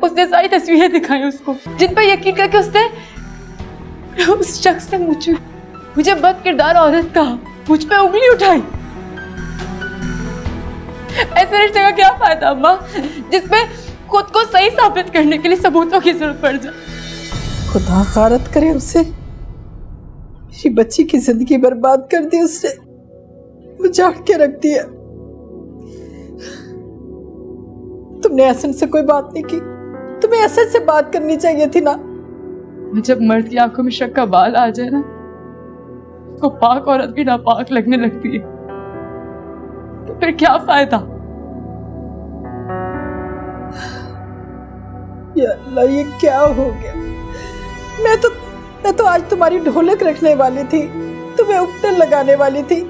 उसने सारी तस्वीरें दिखाई उसको, जिन पर यकीन करके उसने उस शख्स ने मुझे बद किरदार औरत कहा, मुझ पे उंगली उठाई। ऐसे रिश्ते का क्या फायदा अम्मा, जिसमें खुद को सही साबित करने के लिए सबूतों की जरूरत पड़ जाए। खुदा गारत करे उसे, मेरी बच्ची की जिंदगी बर्बाद कर दी उसने, उजाड़ के रख दिया। तुमने एहसन से कोई बात नहीं की, तुम्हें एहसन से बात करनी चाहिए थी ना। जब मर्द की आंखों में शक का बाल आ जाए ना, तो पाक औरत भी नापाक लगने लगती है, तो फिर क्या फायदा। या अल्लाह, ये क्या हो गया। मैं तो आज तुम्हारी ढोलक रखने वाली थी, तुम्हें उपटन लगाने वाली थी,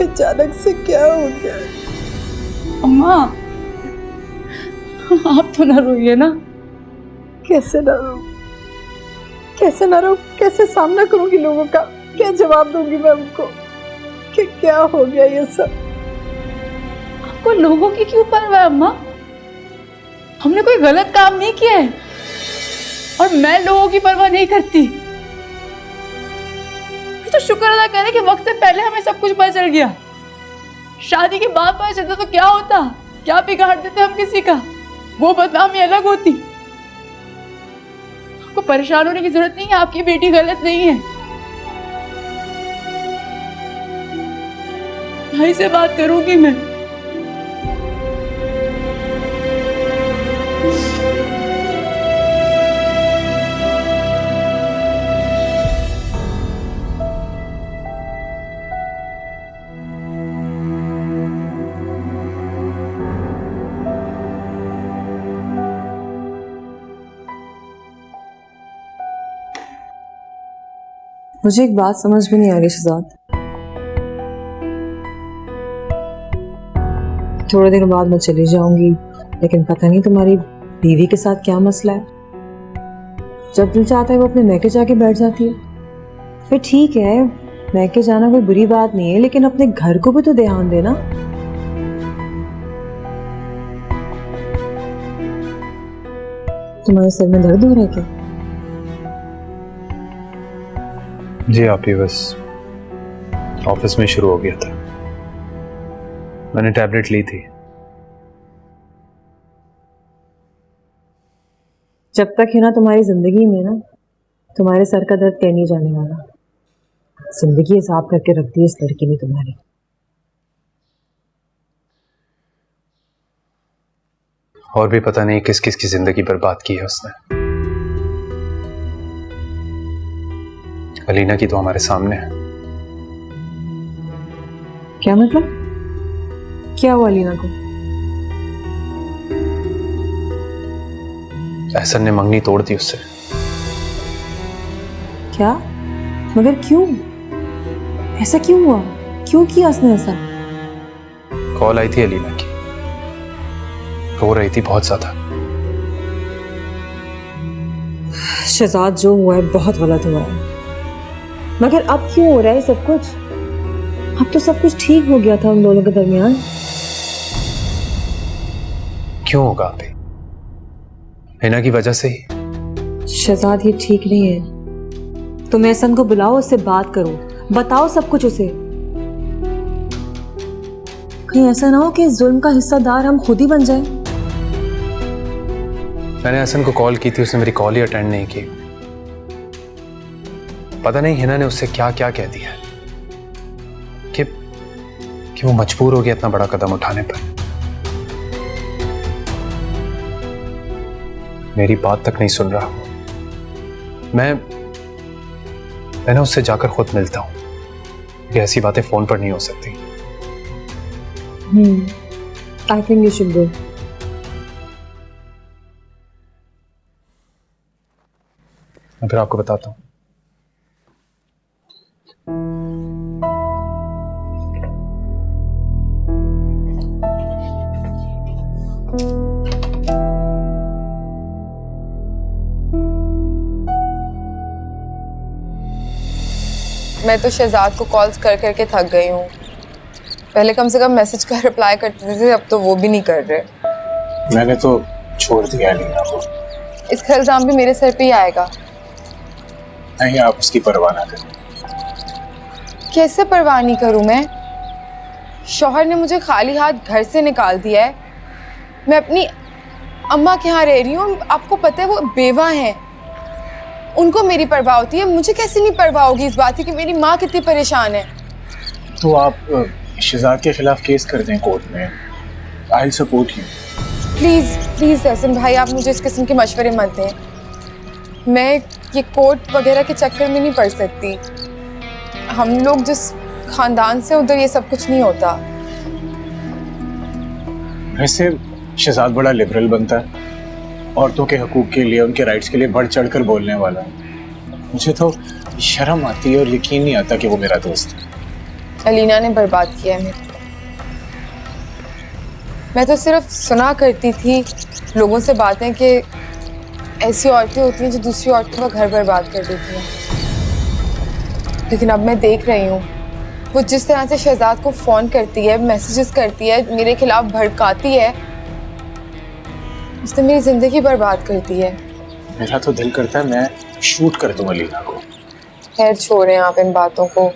अचानक से क्या हो गया। अम्मा आप तो ना रोइए ना। कैसे ना रो, कैसे ना रो, कैसे सामना करूंगी लोगों का, क्या जवाब दूंगी मैं उनको कि क्या हो गया ये सब। आपको लोगों की क्यों परवाह है अम्मा? हमने कोई गलत काम नहीं किया है, और मैं लोगों की परवाह नहीं करती। तो शुक्र अदा करें कि वक्त से पहले हमें सब कुछ पता चल गया। शादी के बाद पता चलता तो क्या होता, क्या बिगाड़ देते हम किसी का, वो बदनामी अलग होती। आपको परेशान होने की जरूरत नहीं है, आपकी बेटी गलत नहीं है। भाई से बात करूंगी मैं। मुझे एक बात समझ में नहीं आ रही शहजाद। थोड़े दिनों बाद मैं चली जाऊंगी, लेकिन पता नहीं तुम्हारी बीवी के साथ क्या मसला है। जब दिल चाहता है वो अपने मैके जाके बैठ जाती है। फिर ठीक है, मैके जाना कोई बुरी बात नहीं है, लेकिन अपने घर को भी तो ध्यान देना। तुम्हारे सर में दर्द हो रहा है क्या? जी आप ही, बस ऑफिस में शुरू हो गया था, मैंने टैबलेट ली थी। जब तक है ना तुम्हारी जिंदगी में ना, तुम्हारे सर का दर्द कहीं नहीं जाने वाला। जिंदगी हिसाब करके रख दी इस लड़की ने तुम्हारी। और भी पता नहीं किस किस की जिंदगी बर्बाद की है उसने। अलीना की तो हमारे सामने है। क्या मतलब? क्या हुआ अलीना को? एहसन ने मंगनी तोड़ दी उससे। क्या? मगर क्यों? ऐसा क्यों हुआ? क्यों किया उसने ऐसा? कॉल आई थी अलीना की, रो रही थी बहुत ज्यादा। शहजाद, जो हुआ है बहुत गलत हुआ है, मगर अब क्यों हो रहा है सब कुछ? अब तो सब कुछ ठीक हो गया था उन दोनों के दरमियान। क्यों होगा अभी? हिना की वजह से ही। शहजाद, ये ठीक नहीं है। तुम एहसन को बुलाओ, उससे बात करो, बताओ सब कुछ उसे। कहीं ऐसा ना हो कि इस जुल्म का हिस्सेदार हम खुद ही बन जाएं। मैंने एहसन को कॉल की थी, उसने मेरी कॉल ही अटेंड नहीं की। पता नहीं हिना ने उससे क्या क्या कह दिया कि वो मजबूर हो गया इतना बड़ा कदम उठाने पर। मेरी बात तक नहीं सुन रहा। मैं ना उससे जाकर खुद मिलता हूं। ये ऐसी बातें फोन पर नहीं हो सकती। I think you should go. मैं फिर आपको बताता हूँ। मैं तो शहजाद को कॉल्स कर करके थक गई हूँ। पहले कम से कम मैसेज का रिप्लाई करते थे, अब तो वो भी नहीं कर रहे। मैंने तो छोड़ दिया अलीना को। इसका इल्जाम भी मेरे सर पे ही आएगा। नहीं, आप उसकी परवाह ना करें। कैसे परवाह नहीं करूं मैं? शौहर ने मुझे खाली हाथ घर से निकाल दिया है। मैं अपनी अम्मा के यहाँ रह रही हूँ। आपको पता है वो बेवा हैं, उनको मेरी परवाह होती है। मुझे कैसे नहीं परवाह होगी इस बात की कि मेरी माँ कितनी परेशान है। तो आप शहजाद के खिलाफ केस कर दें कोर्ट में। I will support you. Please please Ahsan भाई, आप मुझे इस किस्म के मशवरे मत दें। मैं ये कोर्ट वगैरह के चक्कर में नहीं पड़ सकती। हम लोग जिस खानदान से, उधर ये सब कुछ नहीं होता। वैसे शहजाद बड़ा लिबरल बनता है, औरतों के हकूक के लिए, उनके राइट्स के लिए बढ़ चढ़ कर बोलने वाला है। मुझे तो शर्म आती है और यकीन नहीं आता कि वो मेरा दोस्त है। अलीना ने बर्बाद किया है मेरे को। मैं तो सिर्फ सुना करती थी लोगों से बातें कि ऐसी औरतें होती हैं जो दूसरी औरतों का घर बर्बाद कर देती हैं, लेकिन अब मैं देख रही हूँ वो जिस तरह से शहजाद को फ़ोन करती है, मैसेजेस करती है, मेरे खिलाफ भड़काती है, उसने मेरी ज़िंदगी बर्बाद कर दी है। मेरा तो दिल करता है मैं शूट कर दूं अलीना को। खैर छोड़ें आप इन बातों को।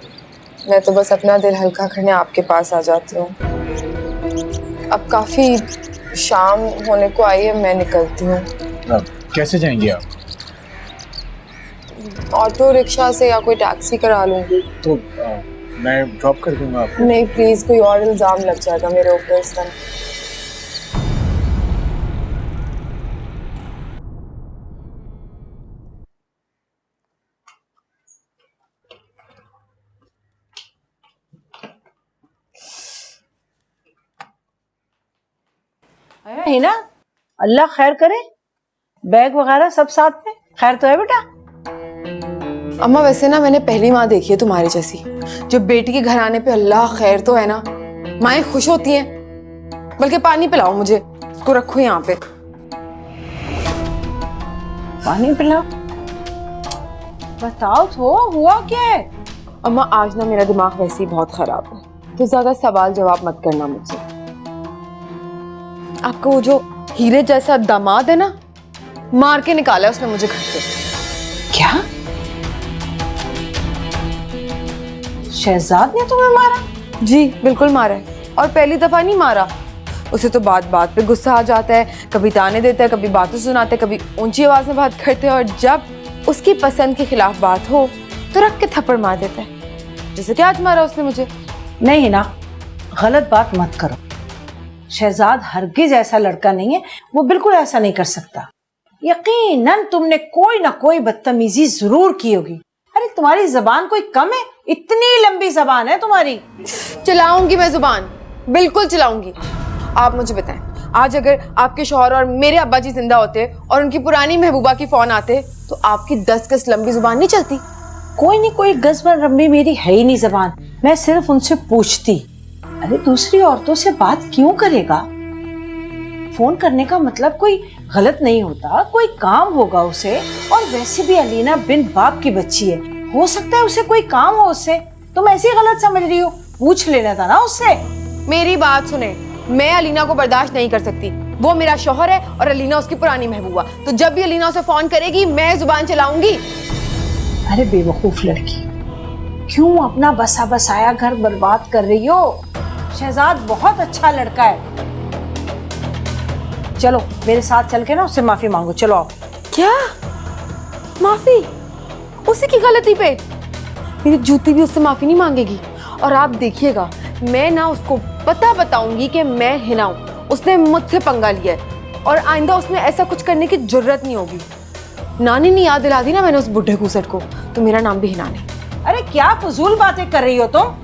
मैं तो बस अपना दिल हल्का करने आपके पास आ जाती हूँ। अब काफ़ी शाम होने को आई है, मैं निकलती हूँ। अब कैसे जाएंगे आप? ऑटो रिक्शा से या कोई टैक्सी करा लूँगी। तो मैं ड्रॉप कर दूंगा आपको। नहीं प्लीज़, कोई और इल्ज़ाम लग जाएगा मेरे ऊपर इस तरह। है ना, अल्लाह खैर करे। बैग वगैरह सब साथ में, खैर तो है बेटा? अम्मा वैसे ना मैंने पहली माँ देखी है तुम्हारी जैसी, जो बेटी के घर आने पे अल्लाह खैर तो है ना, माएँ खुश होती हैं। बल्कि पानी पिलाओ मुझे, इसको रखो यहाँ पे। पानी पिलाओ? बताओ तो हुआ क्या है? अम्मा आज ना मेरा दिमाग वैसे ही बहुत खराब है, तो ज्यादा सवाल जवाब मत करना मुझसे। आपका वो जो हीरे जैसा दामाद है ना, मार के निकाला है उसने मुझे घर से। क्या? शहजाद ने तुम्हें मारा? जी बिल्कुल मारा है, और पहली दफा नहीं मारा। उसे तो बात बात पे गुस्सा आ जाता है, कभी ताने देता है, कभी बातें सुनाते है, कभी ऊंची आवाज में बात करते हैं, और जब उसकी पसंद के खिलाफ बात हो तो रख के थप्पड़ मार देता है, जैसे कि आज मारा उसने मुझे। नहीं ना, गलत बात मत करो। शहजाद हरगिज ऐसा लड़का नहीं है, वो बिल्कुल ऐसा नहीं कर सकता। यकीनन तुमने कोई ना कोई बदतमीजी जरूर की होगी। अरे तुम्हारी जबान कोई कम है? इतनी लंबी जबान है तुम्हारी। चलाऊंगी मैं जुबान, बिल्कुल चलाऊंगी। आप मुझे बताएं, आज अगर आपके शौहर और मेरे अब्बा जी जिंदा होते और उनकी पुरानी महबूबा की फोन आते, तो आपकी 10 गज लंबी जुबान नहीं चलती? कोई नहीं, कोई गजबर लंबी मेरी है ही नहीं जबान। मैं सिर्फ उनसे पूछती, अरे दूसरी औरतों से बात क्यों करेगा? फोन करने का मतलब कोई गलत नहीं होता, कोई काम होगा उसे। और वैसे भी अलीना बिन बाप की बच्ची है, हो सकता है उसे कोई काम हो उससे। तुम ऐसी गलत समझ रही हो, पूछ लेना था ना उससे। मेरी बात सुने, मैं अलीना को बर्दाश्त नहीं कर सकती। वो मेरा शौहर है और अलीना उसकी पुरानी महबूबा। तो जब भी अलीना उसे फोन करेगी, मैं जुबान चलाऊंगी। अरे बेवकूफ लड़की, क्यों अपना बसा बसाया घर बर्बाद कर रही हो? शहजाद बहुत अच्छा लड़का है। चलो मेरे साथ चल के ना उससे माफी मांगो। चलो आओ। क्या माफी? उसी की गलती पे मेरी जूती भी उससे माफी नहीं मांगेगी। और आप देखिएगा, मैं ना उसको पता बताऊंगी कि मैं हिना हूं, उसने मुझसे पंगा लिया है, और आइंदा उसने ऐसा कुछ करने की जरूरत नहीं होगी। नानी ने याद दिला दी ना मैंने उस बुढ़े घूसट को, तो मेरा नाम भी हिना नहीं। अरे क्या फजूल बातें कर रही हो तुम?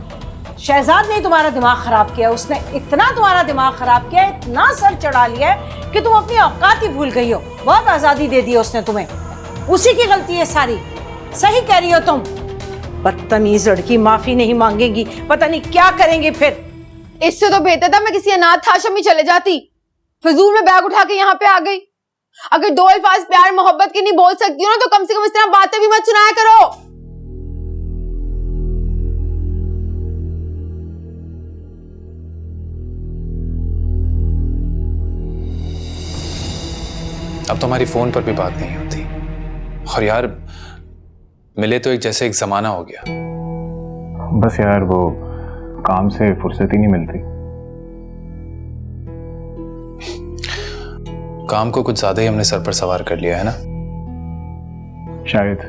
शहजाद ने तुम्हारा दिमाग खराब किया। उसने इतना तुम्हारा दिमाग खराब किया, इतना सर चढ़ा लिया है कि तुम अपनी औकात ही भूल गई हो। बहुत आजादी दे दी उसने तुम्हें, उसी की गलती है सारी। सही कह रही हो तुम। बदतमीज लड़की, माफी नहीं मांगेगी, पता नहीं क्या करेंगे फिर। इससे तो बेहतर था मैं किसी अनाथ आश्रम में चले जाती। फिजूल में बैग उठा के यहाँ पे आ गई। अगर 2 अल्फाज प्यार मोहब्बत के नहीं बोल सकती हो ना, तो कम से कम इस तरह बातें भी मत सुनाया करो। अब तो हमारी फोन पर भी बात नहीं होती। और यार मिले तो एक जैसे एक जमाना हो गया। बस यार वो काम से फुर्सत ही नहीं मिलती। काम को कुछ ज्यादा ही हमने सर पर सवार कर लिया है ना। शायद।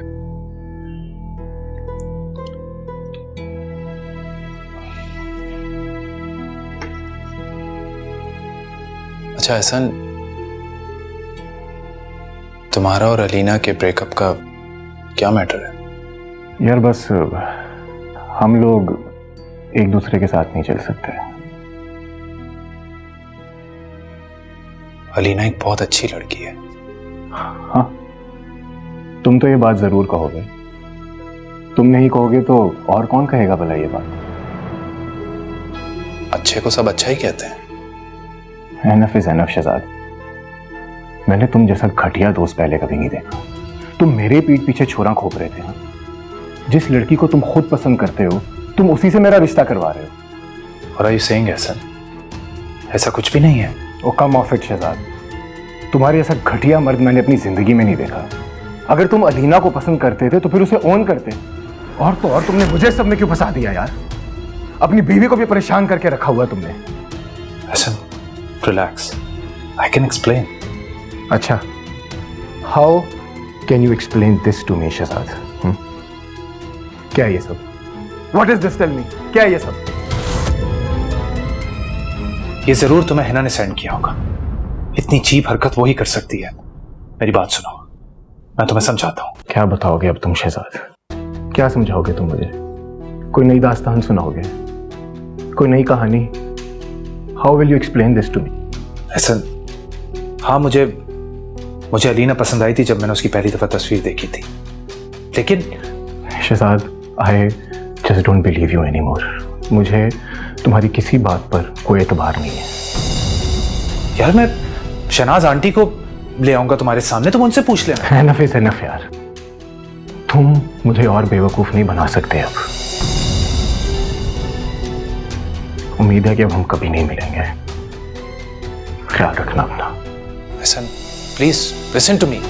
अच्छा एहसन, तुम्हारा और अलीना के ब्रेकअप का क्या मैटर है? यार बस हम लोग एक दूसरे के साथ नहीं चल सकते। अलीना एक बहुत अच्छी लड़की है। हाँ, तुम तो ये बात जरूर कहोगे। तुम नहीं कहोगे तो और कौन कहेगा भला ये बात? अच्छे को सब अच्छा ही कहते हैं। Enough is enough Shahzad. मैंने तुम जैसा घटिया दोस्त पहले कभी नहीं देखा। तुम मेरे पीठ पीछे छोरा खोप रहे थे ना। जिस लड़की को तुम खुद पसंद करते हो तुम उसी से मेरा रिश्ता करवा रहे हो। और आर यू सेइंग एहसन, ऐसा कुछ भी नहीं है। ओ कम ऑफ इट शहजाद, तुम्हारे ऐसा घटिया मर्द मैंने अपनी जिंदगी में नहीं देखा। अगर तुम अलीना को पसंद करते थे तो फिर उसे ओन करते। और तो और तुमने मुझे सब में क्यों फंसा दिया यार? अपनी बीवी को भी परेशान करके रखा हुआ तुमने। Ehsan relax, I can explain. अच्छा, how can you explain this to me Shahzad? क्या है ये सब? What is this? Tell me, क्या है ये सब? ये जरूर तुम्हें हिना ने सेंड किया होगा। इतनी चीप हरकत वो ही कर सकती है। मेरी बात सुनो, मैं तुम्हें समझाता हूँ। क्या बताओगे अब तुम शहजाद? क्या समझाओगे तुम मुझे? कोई नई दास्तान सुनाओगे? कोई नई कहानी? How will you explain this to me? Ahsan, हाँ मुझे अलीना पसंद आई थी जब मैंने उसकी पहली दफा तस्वीर देखी थी, लेकिन Shahzad I just don't believe you any more. मुझे तुम्हारी किसी बात पर कोई एतबार नहीं है। यार मैं शहनाज आंटी को ले आऊंगा तुम्हारे सामने, तुम उनसे पूछ लेना। एनफ इज एनफ यार, तुम मुझे और बेवकूफ नहीं बना सकते अब। उम्मीद है कि अब हम कभी नहीं मिलेंगे। ख्याल रखना अपना। Ahsan please listen to me.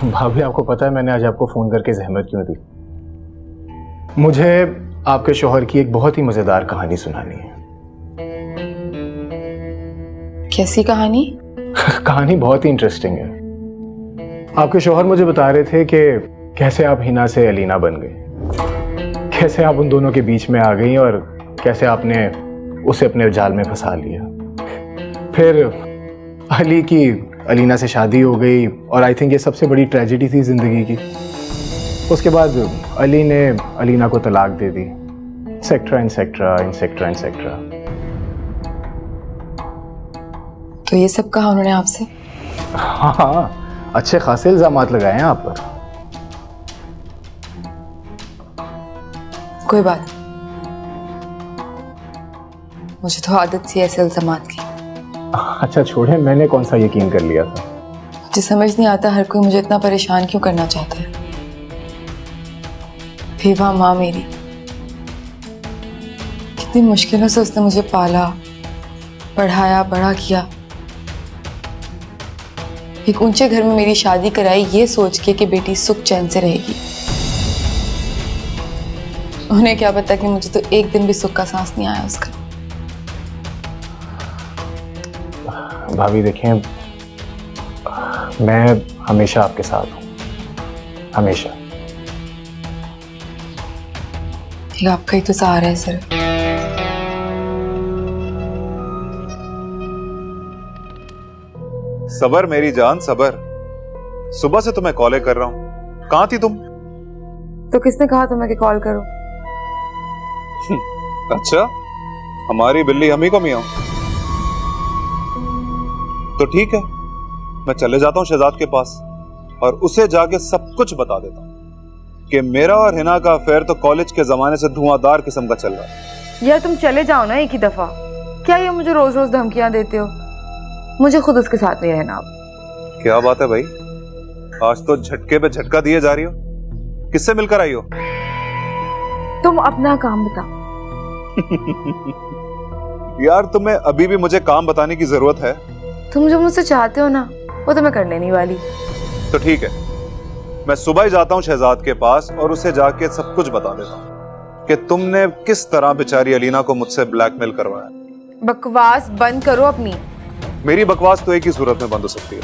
भाभी आपको पता है मैंने आज आपको फोन करके जहमत क्यों दी? मुझे आपके शौहर की एक बहुत ही मजेदार कहानी सुनानी है। कैसी कहानी? कहानी बहुत ही इंटरेस्टिंग है। आपके शौहर मुझे बता रहे थे कि कैसे आप हिना से अलीना बन गई, कैसे आप उन दोनों के बीच में आ गई और कैसे आपने उसे अपने जाल में फंसा लिया। फिर अली की अलीना से शादी हो गई और आई थिंक ये सबसे बड़ी ट्रेजेडी थी जिंदगी की। उसके बाद अली ने अलीना को तलाक दे दी, सेक्ट्रा इंसेक्ट्रा इंसेक्ट्रा इंसेक्ट्रा। तो ये सब कहा उन्होंने आपसे? हाँ, अच्छे खासे इल्जामात लगाए हैं आप पर। कोई बात, मुझे तो आदत सी ऐसे इल्जामात की। अच्छा छोड़े, मैंने कौन सा यकीन कर लिया था। मुझे समझ नहीं आता हर कोई मुझे इतना परेशान क्यों करना चाहता है। बेवा माँ मेरी, कितनी मुश्किलों से उसने मुझे पाला, पढ़ाया, बड़ा किया। एक ऊंचे घर में मेरी शादी कराई ये सोच के कि बेटी सुख चैन से रहेगी। उन्हें क्या पता कि मुझे तो एक दिन भी सुख का सांस नहीं आया उसका। भाभी देखें, मैं हमेशा आपके साथ हूँ, हमेशा। ठीक, आपका ही तो सहारा है सिर्फ। सबर मेरी जान सबर। सुबह से तुम्हें कॉल कर रहा हूं, कहां थी तुम? तो किसने कहा तुम्हें कि कॉल करो? अच्छा, हमारी बिल्ली हम ही को मियां। तो ठीक है, मैं चले जाता हूं शहजाद के पास और उसे जाके सब कुछ बता देता हूं कि मेरा और हिना का अफेयर तो कॉलेज के जमाने से धुआंधार किस्म का चल रहा है। यार तुम चले जाओ ना एक ही दफा। क्या ये मुझे रोज रोज धमकियां देते हो? मुझे खुद उसके साथ नहीं रहना अब। क्या बात है भाई, आज तो झटके पे झटका दिए जा रही हो। किससे मिलकर आई हो? तुम अपना काम बताओ। यार तुम्हें अभी भी मुझे काम बताने की जरूरत है? तुम जो मुझसे चाहते हो ना वो तो मैं कर लेने वाली। तो ठीक है, मैं सुबह ही जाता हूँ शहजाद के पास और उसे जाके सब कुछ बता देता हूँ कि तुमने किस तरह बेचारी अलीना को मुझसे ब्लैकमेल करवाया। बकवास बंद करो अपनी। मेरी बकवास तो एक ही सूरत में बंद हो सकती है।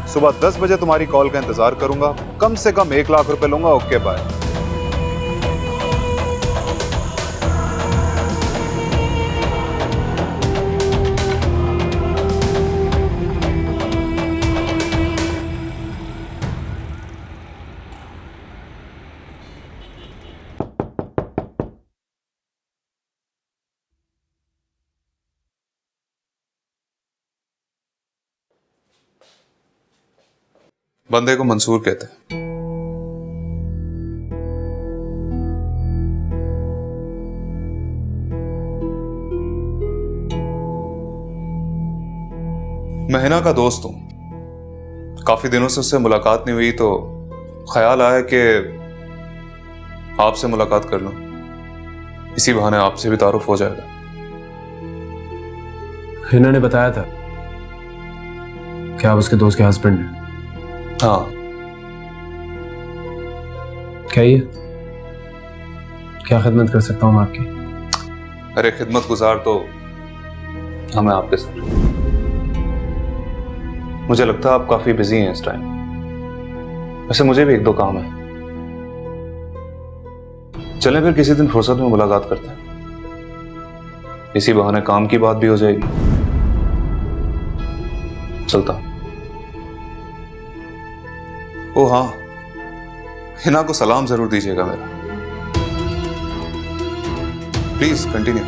सुबह 10 बजे तुम्हारी कॉल का इंतजार करूंगा, कम से कम 1 लाख रुपए लूंगा। Okay bye. बंदे को मंसूर कहते हैं। मैं हिना का दोस्त हूं। काफी दिनों से उससे मुलाकात नहीं हुई तो ख्याल आया कि आपसे मुलाकात कर लूं। इसी बहाने आपसे भी तारुफ हो जाएगा। हिना ने बताया था कि आप उसके दोस्त के हस्बैंड हैं। हाँ। क्या ये क्या खिदमत कर सकता हूं मैं आपकी? अरे खिदमत गुजार तो हमें आपके सर। मुझे लगता है आप काफी बिजी हैं इस टाइम। वैसे मुझे भी 1-2 काम है। चलें फिर किसी दिन फुर्सत में मुलाकात करते हैं। इसी बहाने काम की बात भी हो जाएगी। चलता। ओ हाँ, हिना को सलाम जरूर दीजिएगा मेरा। Please continue.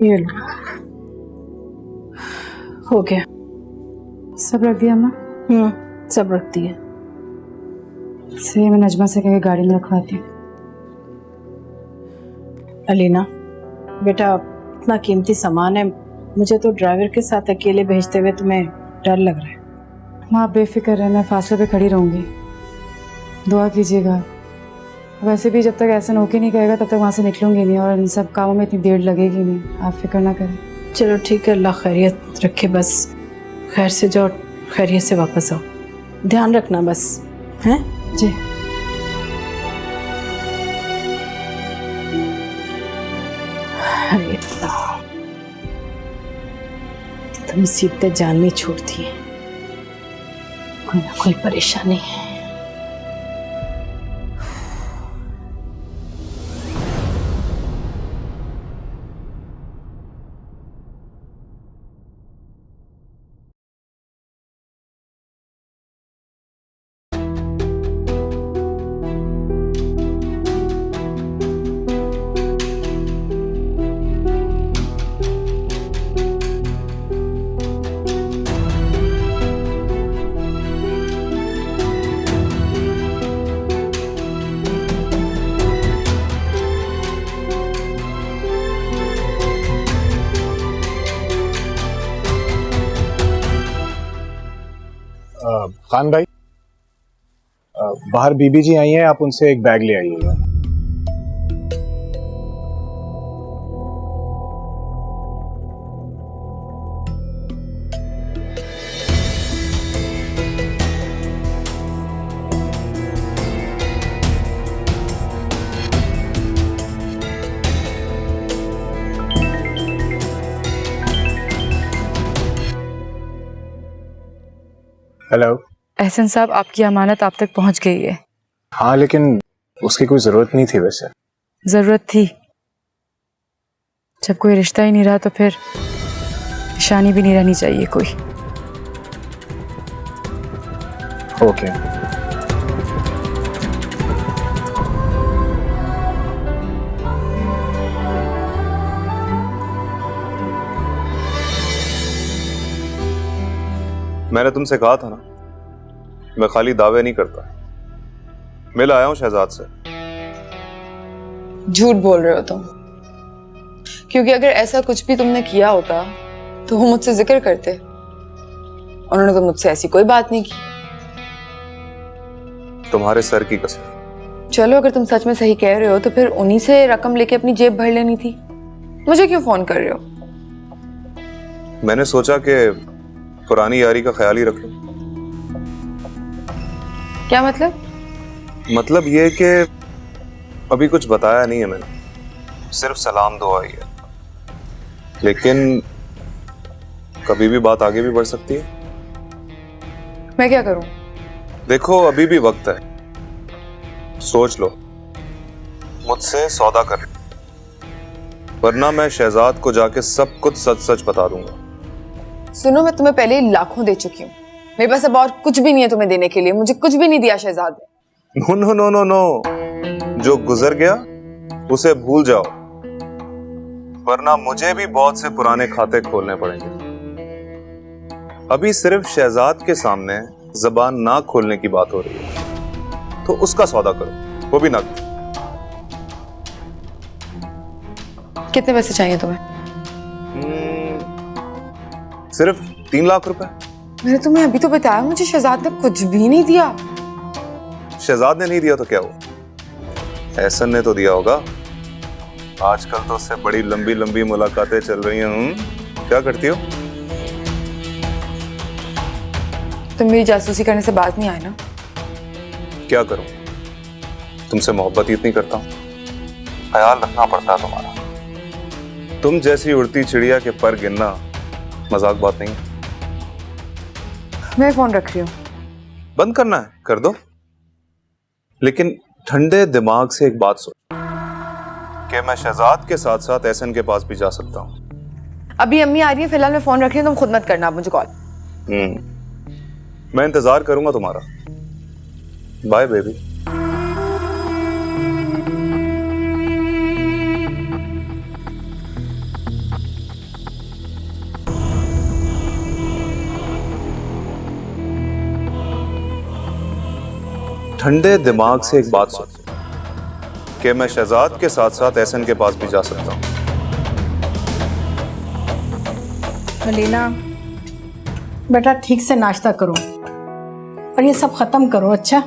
ये लो, हो गया। सब रख दिया अम्मा? सब रख दिए। से मैं नजमा से कह गाड़ी में रखवाती हूँ। अलीना बेटा, इतना कीमती सामान है, मुझे तो ड्राइवर के साथ अकेले भेजते हुए तुम्हें डर लग रहा है। माँ बेफिक्र है, मैं फासले पे खड़ी रहूंगी। दुआ कीजिएगा। वैसे भी जब तक एहसन होके नहीं कहेगा तब तक वहाँ से निकलूंगी नहीं, और इन सब कामों में इतनी देर लगेगी नहीं। आप फिक्र ना करें। चलो ठीक है, अल्लाह खैरियत रखे। बस खैर से जाओ, खैरियत से वापस आओ। ध्यान रखना बस, हैं? जी। अरे अल्लाह, तो मुसीबतें जान नहीं छोड़ती है। कोई ना कोई परेशानी है। खान भाई, बाहर बीबी जी आई हैं, आप उनसे एक बैग ले आइएगा। हेलो। एहसन साहब, आपकी अमानत आप तक पहुंच गई है। हाँ, लेकिन उसकी कोई जरूरत नहीं थी। वैसे जरूरत थी। जब कोई रिश्ता ही नहीं रहा तो फिर निशानी भी नहीं रहनी चाहिए कोई। ओके। मैंने तुमसे कहा था ना, मैं खाली दावे नहीं करता। मिल आया हूं शहजाद से। झूठ बोल रहे हो तुम, क्योंकि अगर ऐसा कुछ भी तुमने किया होता तो वो मुझसे जिक्र करते। उन्होंने तो मुझसे ऐसी कोई बात नहीं की। तुम्हारे सर की कसम। चलो, अगर तुम सच में सही कह रहे हो तो फिर उन्हीं से रकम लेके अपनी जेब भर लेनी थी। मुझे क्यों फोन कर रहे हो? मैंने सोचा कि पुरानी यारी का ख्याल ही रख लो। क्या मतलब? मतलब ये कि अभी कुछ बताया नहीं है मैंने, सिर्फ सलाम दुआ ही है। लेकिन कभी भी बात आगे भी बढ़ सकती है। मैं क्या करूं? देखो, अभी भी वक्त है, सोच लो, मुझसे सौदा कर लो, वरना मैं शहजाद को जाके सब कुछ सच सच बता दूंगा। सुनो, मैं तुम्हें पहले ही लाखों दे चुकी हूँ। मेरे पास अब और कुछ भी नहीं है तुम्हें देने के लिए। मुझे कुछ भी नहीं दिया शहजाद ने। No no no no no, जो गुजर गया उसे भूल जाओ, वरना मुझे भी बहुत से पुराने खाते खोलने पड़ेंगे। अभी सिर्फ शहजाद के सामने जबान ना खोलने की बात हो रही है, तो उसका सौदा करो, वो भी नकद। कितने पैसे चाहिए तुम्हें? सिर्फ 3 लाख रुपए। मैंने तुम्हें अभी तो बताया, मुझे शहजाद ने कुछ भी नहीं दिया। शहजाद ने नहीं दिया तो क्या हुआ? एहसन ने तो दिया होगा। आजकल तो उससे बड़ी लंबी लंबी मुलाकातें चल रही हैं। क्या करती हो? तुम मेरी जासूसी करने से बात नहीं आए ना? क्या करूं, तुमसे मोहब्बत ही इतनी करता हूं, ख्याल रखना पड़ता है तुम्हारा। तुम जैसी उड़ती चिड़िया के पर गिनना मजाक बात नहीं है। मैं फोन रख रही हूँ। बंद करना है कर दो, लेकिन ठंडे दिमाग से एक बात सोच कि मैं शहजाद के साथ साथ एहसन के पास भी जा सकता हूं। अभी अम्मी आ रही है, फिलहाल मैं फोन रख रही हूँ। तुम खुद मत करना आप मुझे कॉल। मैं इंतजार करूंगा तुम्हारा। Bye baby. ठंडे दिमाग से एक बात सोच कि मैं शहजाद के साथ साथ एहसन के पास भी जा सकता हूं। अलीना बेटा, ठीक से नाश्ता करो और ये सब खत्म करो। अच्छा?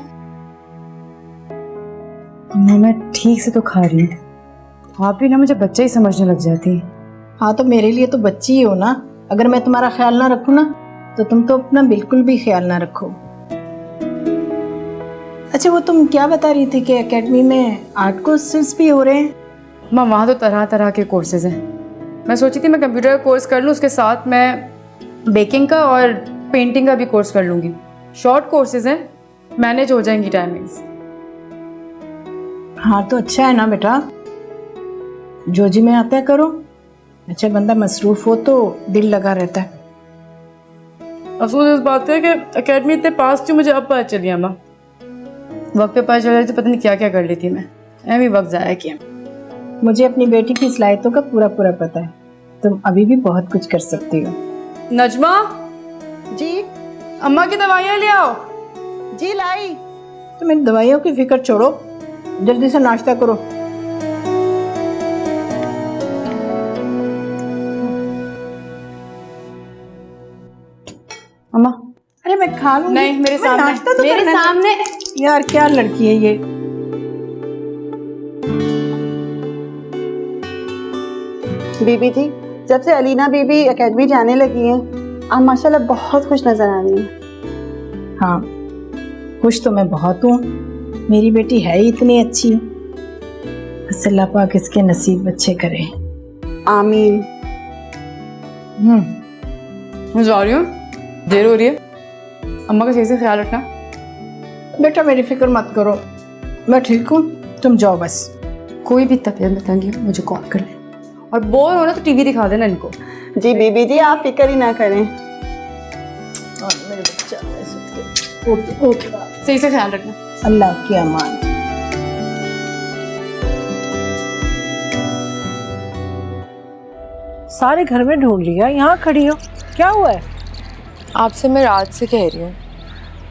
अम्मा, मैं ठीक से तो खा रही हूँ, आप भी ना मुझे बच्चा ही समझने लग जाती है। हाँ, तो मेरे लिए तो बच्ची ही हो ना। अगर मैं तुम्हारा ख्याल ना रखूँ ना, तो तुम तो अपना बिल्कुल भी ख्याल ना रखो। अच्छा, वो तुम क्या बता रही थी कि एकेडमी में आर्ट कोर्सेज भी हो रहे हैं? अम्मा, वहाँ तो तरह तरह के कोर्सेज हैं। मैं सोची थी मैं कंप्यूटर का कोर्स कर लूँ, उसके साथ मैं बेकिंग का और पेंटिंग का भी कोर्स कर लूँगी। शॉर्ट कोर्सेज हैं, मैनेज हो जाएंगी टाइमिंग्स। हाँ, तो अच्छा है ना बेटा, जो जी में आता है करो। अच्छा, बंदा मसरूफ हो तो दिल लगा रहता है। अफसोस इस बात है कि एकेडमी इतने पास थी, मुझे अब पता चली। अम्मा, वक्त पे पता चल रही थी, पता नहीं क्या क्या कर लेती मैं। भी वक्त ज़ाया किया। मुझे अपनी बेटी की सलाहियतों का पूरा पूरा पता है। तुम अभी भी बहुत कुछ कर सकती हो। नजमा जी? अम्मा की दवाइयाँ ले आओ। जी लाई। तो मेरी दवाइयों की फिक्र छोड़ो, जल्दी से नाश्ता करो। अम्मा, अरे मैं खा लूंगी। नहीं, मेरे मैं सामने, नाश्ता तो मेरे करना है। सामने। यार क्या लड़की है ये। बीबी जी, जब से अलीना बीबी एकेडमी जाने लगी हैं, आप माशाल्लाह बहुत खुश नजर आ रही हैं। हाँ, खुश तो मैं बहुत हूँ। मेरी बेटी है ही इतनी अच्छी। बस अल्लाह पाक इसके नसीब अच्छे करे। आमीन। मैं जा रही हूँ, देर हो रही है। अम्मा का सही से ख्याल रखना। बेटा मेरी फिक्र मत करो, मैं ठीक हूँ, तुम जाओ बस। कोई भी तबीयत में तंगी हो मुझे कॉल कर ले, और बोर हो ना तो टीवी दिखा देना इनको। जी बीबी जी, आप फिक्र ही ना करें। मेरे बच्चा ओके ओके, सही से ख्याल रखना। अल्लाह की अमान। सारे घर में ढूंढ लिया, यहाँ खड़ी हो, क्या हुआ है? आपसे मैं रात से कह रही हूँ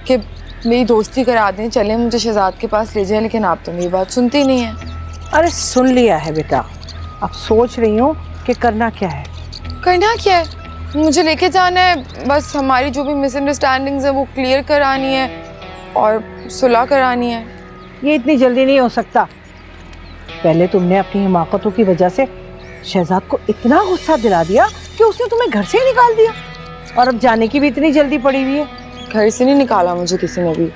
कि मेरी दोस्ती करा दें, चलें मुझे शहजाद के पास ले जाएं, लेकिन आप तो मेरी बात सुनती नहीं है। अरे सुन लिया है बेटा, अब सोच रही हूँ कि करना क्या है। करना क्या है? मुझे लेके जाना है, बस हमारी जो भी मिसअंडरस्टैंडिंग्स है वो क्लियर करानी है और सुलह करानी है। ये इतनी जल्दी नहीं हो सकता। पहले तुमने अपनी हिमाकतों की वजह से शहजाद को इतना गुस्सा दिला दिया कि उसने तुम्हें घर से ही निकाल दिया, और अब जाने की भी इतनी जल्दी पड़ी हुई है। घर से नहीं निकाला मुझे किसी ने भी,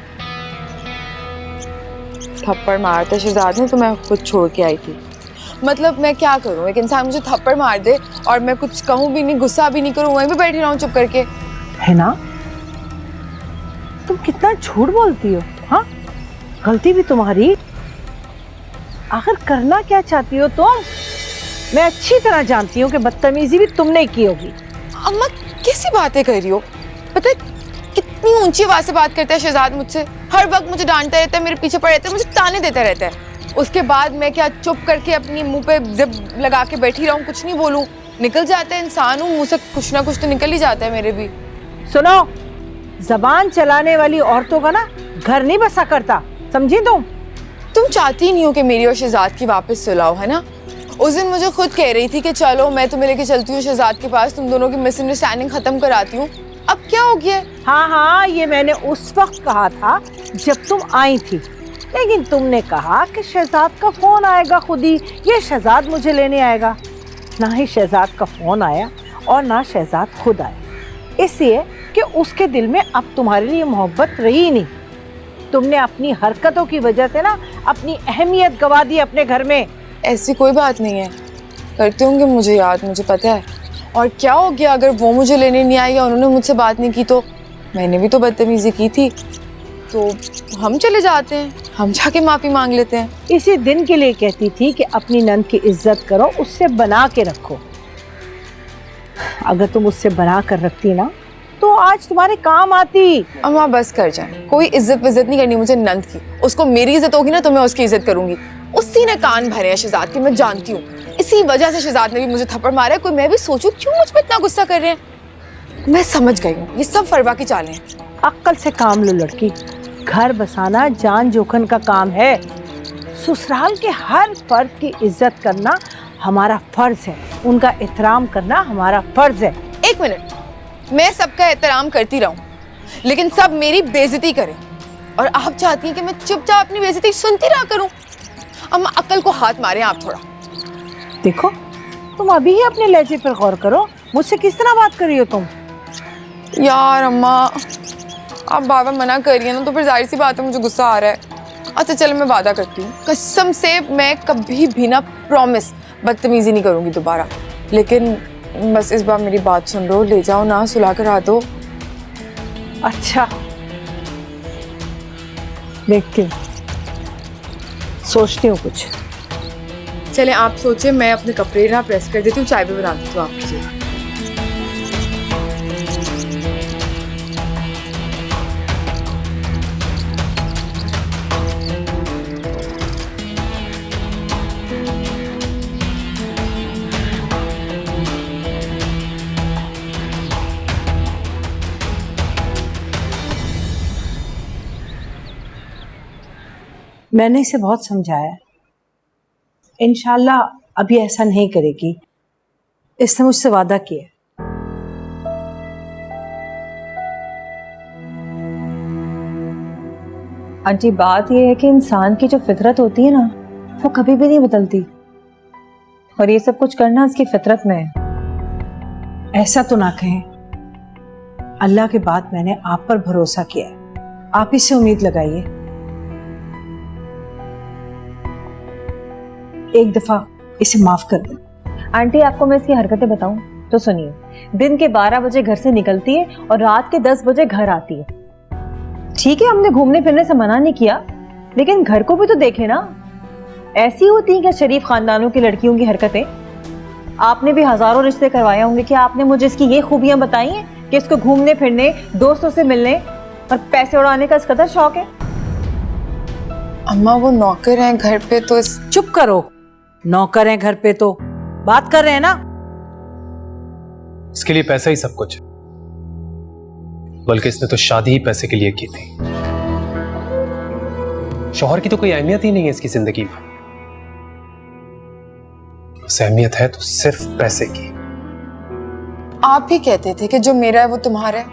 थप्पड़ मारते शहजाद ने तो मैं खुद छोड़ के आई थी। मतलब मैं क्या करूं, एक इंसान मुझे थप्पड़ मार दे और मैं कुछ कहूं भी नहीं, गुस्सा भी नहीं करूं, वहीं पे बैठी रहूं चुप करके। है ना, तुम कितना झूठ बोलती हो। हाँ, गलती भी तुम्हारी। आखिर करना क्या चाहती हो तुम? मैं अच्छी तरह जानती हूँ कि बदतमीजी भी तुमने की होगी। अम्मा कैसी बातें कर रही हो? पता है कितनी ऊंची आवाज से बात करता है शहजाद मुझसे, हर वक्त मुझे डांटता रहता है, मेरे पीछे पड़ रहता है, मुझे ताने देता रहता है। उसके बाद मैं क्या चुप करके अपनी मुंह पे जिप लगा के बैठी रहूं, कुछ नहीं बोलूं? निकल जाता है, इंसान हूं, मुंह से कुछ ना कुछ तो निकल ही जाता है मेरे भी। सुनो, जबान चलाने वाली औरतों का ना घर नहीं बसा करता, समझी तुम चाहती ही नहीं हो कि मेरी और शहजाद की वापस सुलह हो, है ना? उस दिन मुझे खुद कह रही थी कि चलो मैं तुम्हें लेके चलती हूँ शहजाद के पास, तुम दोनों की मिसअंडरस्टैंडिंग खत्म कराती हूँ। अब क्या हो गया? हाँ हाँ, ये मैंने उस वक्त कहा था जब तुम आई थी, लेकिन तुमने कहा कि शहजाद का फोन आएगा खुद ही, ये शहजाद मुझे लेने आएगा। ना ही शहजाद का फोन आया और ना शहजाद खुद आया, इसलिए कि उसके दिल में अब तुम्हारे लिए मोहब्बत रही नहीं। तुमने अपनी हरकतों की वजह से ना अपनी अहमियत गवा दी अपने घर में। ऐसी कोई बात नहीं है, करते होंगे मुझे याद, मुझे पता है। और क्या हो गया अगर वो मुझे लेने नहीं आई या उन्होंने मुझसे बात नहीं की? तो मैंने भी तो बदतमीजी की थी, तो हम चले जाते हैं, हम जाके माफी मांग लेते हैं। इसी दिन के लिए कहती थी कि अपनी नंद की इज्जत करो, उससे बना के रखो। अगर तुम उससे बना कर रखती ना तो आज तुम्हारे काम आती। अम्मा बस कर जाए, कोई इज्जत विज्जत नहीं करनी मुझे नंद की। उसको मेरी इज्जत होगी ना तो मैं उसकी इज्जत करूंगी। उसी ने कान भरे हैं शहजाद के, मैं जानती हूँ। इसी वजह से शहजाद ने भी मुझे थप्पड़ मारा है। कोई मैं भी सोचूं क्यों मुझ पे इतना गुस्सा कर रहे हैं। मैं समझ गई हूँ, ये सब फरवा की चालें हैं। अक्ल से काम लो लड़की, घर बसाना जान जोखन का काम है। ससुराल के हर फर्द की इज्जत करना हमारा फर्ज है, उनका एहतराम करना हमारा फर्ज है। एक मिनट, मैं सबका एहतराम करती रहूं, लेकिन सब मेरी बेइज्जती करें। और आप चाहती हैं कि मैं चुपचाप अपनी बेइज्जती सुनती रहा करूं? अम्मा अक्ल को हाथ मारें आप थोड़ा। देखो, तुम अभी ही अपने लहजे पर गौर करो, मुझसे किस तरह बात कर रही हो तुम? यार अम्मा, आप बार बार मना कर रही है ना, तो फिर जाहिर सी बात है मुझे गुस्सा आ रहा है। अच्छा चलो, मैं वादा करती हूँ, कसम से मैं कभी भी ना, प्रॉमिस, बदतमीजी नहीं करूँगी दोबारा। लेकिन बस इस बार मेरी बात सुन लो, ले जाओ ना, सुला करा दो। अच्छा, देखती हूँ, सोचती हूँ कुछ। चले आप सोचे, मैं अपने कपड़े ना प्रेस कर देती हूँ, चाय भी बना देती हूँ आपके लिए। मैंने इसे बहुत समझाया, इंशाल्लाह अभी ऐसा नहीं करेगी। इसने मुझसे वादा किया। आंटी, बात यह है कि इंसान की जो फितरत होती है ना, वो कभी भी नहीं बदलती, और ये सब कुछ करना उसकी फितरत में है। ऐसा तो ना कहें, अल्लाह के बाद मैंने आप पर भरोसा किया है, आप ही से उम्मीद लगाइए। एक दफा इसे माफ कर दें। आंटी, आपको मैं इसकी हरकतें बताऊं तो सुनिए। दिन के 12 बजे घर से निकलती है और रात के 10 बजे घर आती है। ठीक है, हमने घूमने फिरने से मना नहीं किया, लेकिन घर को भी तो देखे ना। ऐसी होती हैं क्या शरीफ खानदानों की लड़कियों की हरकतें? आपने भी हजारों रिश्ते करवाए होंगे, क्या आपने मुझे इसकी ये खूबियां बताई हैं कि इसको घूमने फिरने, दोस्तों से मिलने और पैसे उड़ाने का इस कदर शौक है? अम्मा वो नौकर हैं घर पे, तो इस... चुप करो, नौकर हैं घर पे तो बात कर रहे हैं ना। इसके लिए पैसा ही सब कुछ है। बल्कि इसने तो शादी ही पैसे के लिए की थी। शौहर की तो कोई अहमियत ही नहीं है इसकी जिंदगी में। उसे अहमियत है तो सिर्फ पैसे की। आप ही कहते थे कि जो मेरा है वो तुम्हारा है।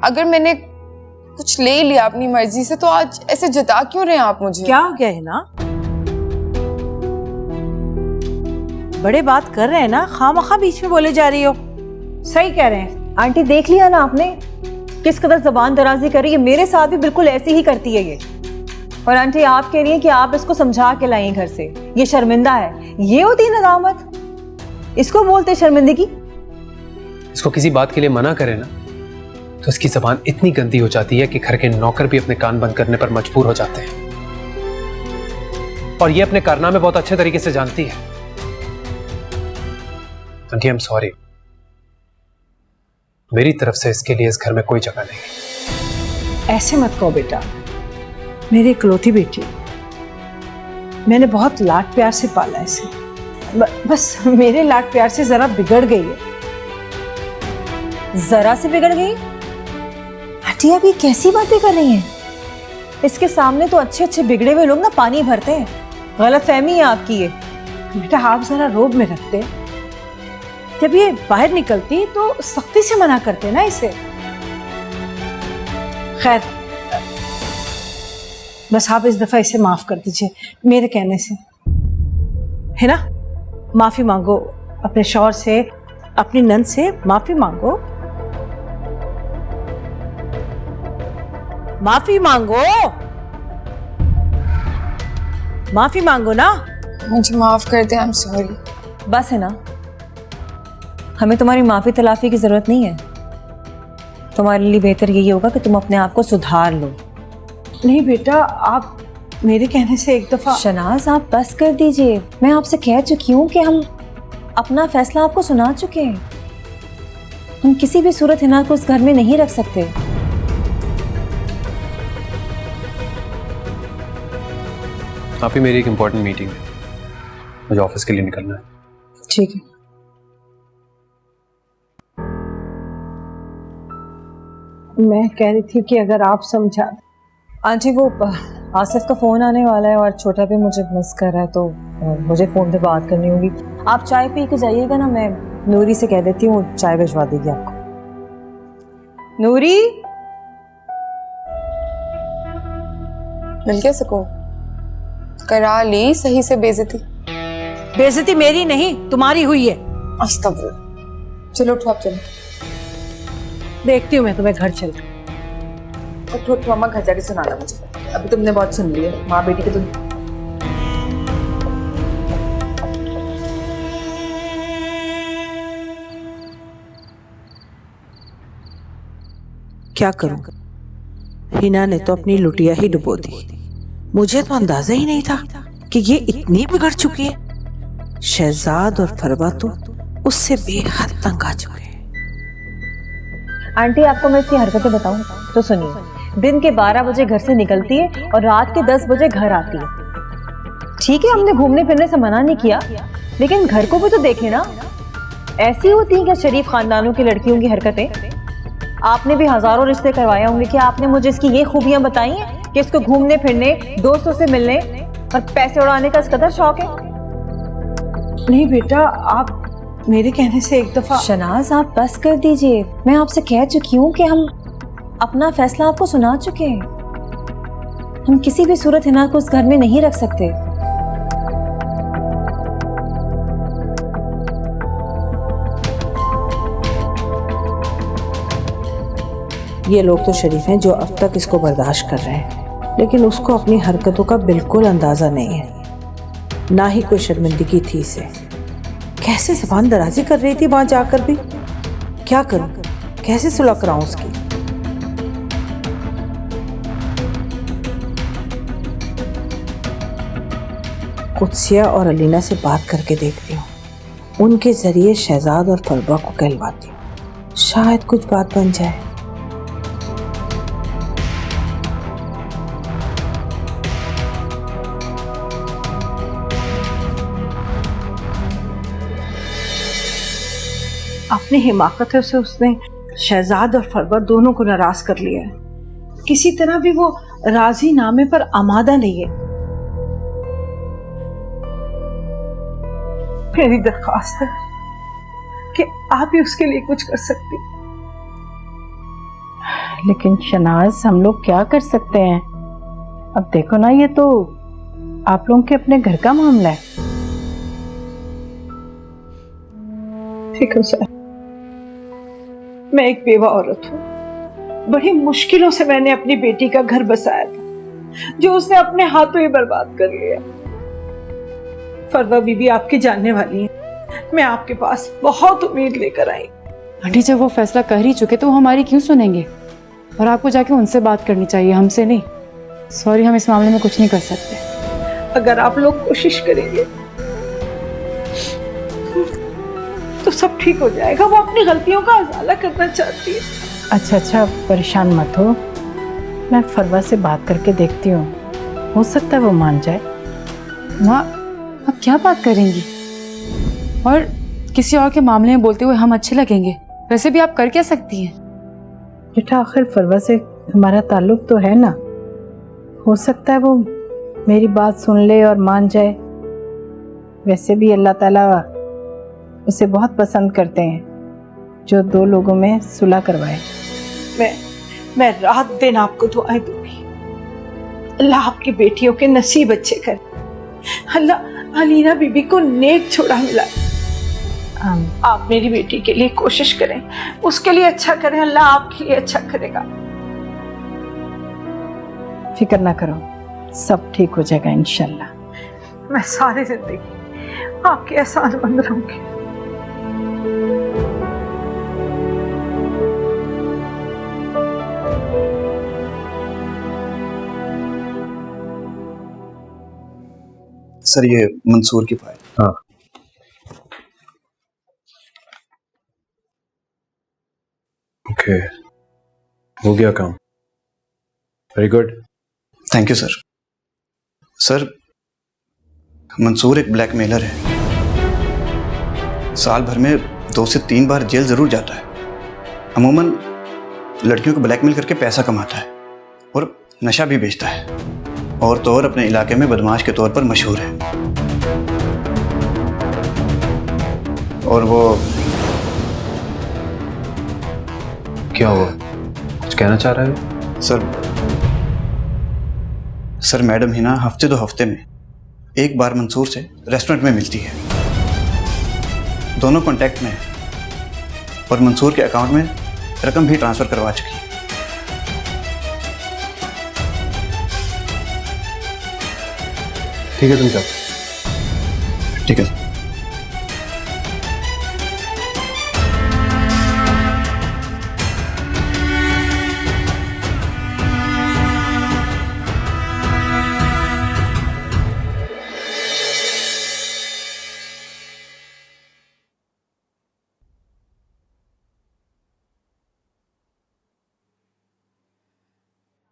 अगर मैंने कुछ ले ही लिया अपनी मर्जी से तो आज ऐसे जता क्यों रहे हैं आप मुझे? क्या हो गया है ना, बड़े बात कर रहे हैं ना, खामखा बीच में बोले जा रही हो। सही कह रहे हैं। आंटी देख लिया ना आपने किस कदर जबान दराजी करी है। मेरे साथ भी बिल्कुल ऐसी ही करती है ये। और आंटी आप कह रही हैं कि आप इसको समझा के लाई घर से, ये शर्मिंदा है। ये होती है नदामत, इसको बोलते शर्मिंदगी। इसको किसी बात के लिए मना करे ना तो इसकी जबान इतनी गंदी हो जाती है कि घर के नौकर भी अपने कान बंद करने पर मजबूर हो जाते हैं। और ये अपने कारनामे बहुत अच्छे तरीके से जानती है। आंटी आई एम सॉरी, मेरी तरफ से इसके लिए इस घर में कोई जगह नहीं। ऐसे मत कहो बेटा, मेरी इकलौती बेटी, मैंने बहुत लाड प्यार से पाला इसे। बस मेरे लाड प्यार से जरा बिगड़ गई है। जरा से बिगड़ गई? आंटी आप ये कैसी बातें कर रही हैं? इसके सामने तो अच्छे अच्छे बिगड़े हुए लोग ना पानी भरते हैं। गलत फहमी है आपकी ये। बेटा आप जरा रोब में रखते, जब ये बाहर निकलती तो सख्ती से मना करते ना इसे। खैर बस आप इस दफा इसे माफ कर दीजिए मेरे कहने से, है ना। माफी मांगो अपने शौहर से, अपनी नंद से माफी मांगो। माफी मांगो, माफी मांगो ना। मुझे माफ कर दे, आई एम सॉरी। बस है ना, हमें तुम्हारी माफी तलाफी की जरूरत नहीं है। तुम्हारे लिए बेहतर यही होगा कि तुम अपने आप को सुधार लो। नहीं बेटा, आप मेरे कहने से एक दफा। शनाज आप बस कर दीजिए। मैं आपसे कह चुकी हूँ कि हम अपना फैसला आपको सुना चुके हैं। हम किसी भी सूरत हिना को उस घर में नहीं रख सकते। आप ही मेरी एक इंपॉर्टेंट मीटिंग है, मुझे ऑफिस के लिए निकलना है। ठीक है। मैं कह रही थी कि अगर आप समझा। आंटी वो आसिफ का फोन आने वाला है और छोटा भी मुझे मिस कर रहा है, तो मुझे फोन पे बात करनी होगी। आप चाय पी के जाइएगा ना, मैं नूरी से कह देती हूँ चाय भिजवा देगी आपको। नूरी मिल क्या सको, करा ली सही से बेइज्जती। बेइज्जती मेरी नहीं तुम्हारी हुई है। अस्तगफुर। चलो उठो, आप चलो। देखती हूँ मैं तुम्हें घर चल रही। उठो अम्मा, घर जाके सुनाना मुझे। अभी तुमने बहुत सुन लिया माँ बेटी के। तुम क्या करूं, हिना ने तो अपनी लुटिया ही डुबो दी। मुझे तो अंदाजा ही नहीं था कि ये इतनी बिगड़ चुकी है। शहजाद और फरवा तो उससे बेहद तंग आ चुके हैं। आंटी आपको मैं इसकी हरकतें बताऊं तो सुनिए। दिन के 12 बजे घर से निकलती है और रात के 10 बजे घर आती है। ठीक है, हमने घूमने फिरने से मना नहीं किया, लेकिन घर को भी तो देखे ना। ऐसी होती है क्या शरीफ खानदानों की लड़कियों की हरकतें? आपने भी हजारों रिश्ते करवाए होंगे, क्या आपने मुझे इसकी ये खूबियां बताई हैं कि इसको घूमने फिरने, दोस्तों से मिलने और पैसे उड़ाने का इस कदर शौक है? नहीं बेटा, आप मेरे कहने से एक दफा। शनाज आप बस कर दीजिए। मैं आपसे कह चुकी हूँ कि हम अपना फैसला आपको सुना चुके हैं। हम किसी भी सूरत हिना को उस घर में नहीं रख सकते। ये लोग तो शरीफ हैं जो अब तक इसको बर्दाश्त कर रहे हैं, लेकिन उसको अपनी हरकतों का बिल्कुल अंदाजा नहीं है, ना ही कोई शर्मिंदगी थी इसे। कैसे ज़बान दराजी कर रही थी वहां जाकर भी। क्या करूं, कैसे सुलह कराऊं उसकी। कुत्सिया और अलीना से बात करके देखती हूँ, उनके जरिए शहजाद और फरबा को कहलवाती हूँ, शायद कुछ बात बन जाए। अपनी हिमाकत से उसने शहजाद और फरवा दोनों को नाराज कर लिया है। किसी तरह भी वो राजी नामे पर आमादा नहीं है। मेरी दरख्वास्त है कि आप ही उसके लिए कुछ कर सकती। लेकिन शनाज, हम लोग क्या कर सकते हैं? अब देखो ना, ये तो आप लोगों के अपने घर का मामला है। ठीक है सर, मैं एक बेवा औरत हूँ। बड़ी मुश्किलों से मैंने अपनी बेटी का घर बसाया था, जो उसने अपने हाथों ही बर्बाद कर लिया। फरवा बीबी आपकी जानने वाली है। मैं आपके पास बहुत उम्मीद लेकर आई। आंटी, जब वो फैसला कर ही चुके तो वो हमारी क्यों सुनेंगे? और आपको जाके उनसे बात करनी चाहिए, हमसे नहीं। सॉरी, हम इस मामले में कुछ नहीं कर सकते। अगर आप लोग कोशिश करेंगे तो सब ठीक हो जाएगा। वो अपनी गलतियों का अज़ाला करना चाहती है। अच्छा, परेशान मत हो। मैं फरवा से बात करके देखती हूँ, हो सकता है वो मान जाए। माँ, अब क्या बात करेंगी? और किसी और के मामले में बोलते हुए हम अच्छे लगेंगे? वैसे भी आप कर क्या सकती हैं? बेटा, आखिर फरवा से हमारा ताल्लुक तो है ना। हो सकता है वो मेरी बात सुन ले और मान जाए। वैसे भी अल्लाह ताला उसे बहुत पसंद करते हैं जो दो लोगों में सुलह करवाए। मैं रात दिन आपको दुआएं दूंगी। अल्लाह आपकी बेटियों के नसीब अच्छे करे। अल्लाह अलीना बीबी को नेक छोड़ा मिला। आप मेरी बेटी के लिए कोशिश करें, उसके लिए अच्छा करें। अल्लाह आपके लिए अच्छा करेगा। फिक्र ना करो, सब ठीक हो जाएगा इंशाल्लाह। मैं सारी जिंदगी आपके एहसानमंद रहूंगी। सर, ये मंसूर की फाइल। हाँ, ओके, हो गया काम। Very good. Thank you sir. Sir, Mansoor एक ब्लैकमेलर है। साल भर में 2 से 3 बार जेल जरूर जाता है। अमूमन लड़कियों को ब्लैकमेल करके पैसा कमाता है और नशा भी बेचता है, और तो और अपने इलाके में बदमाश के तौर पर मशहूर है। और वो क्या हुआ? कुछ कहना चाह रहा है? सर मैडम हिना हफ्ते 2 हफ्ते में एक बार मंसूर से रेस्टोरेंट में मिलती है। दोनों कांटेक्ट में है और मंसूर के अकाउंट में रकम भी ट्रांसफर करवा चुकी है। ठीक है, तुम जाओ। ठीक है।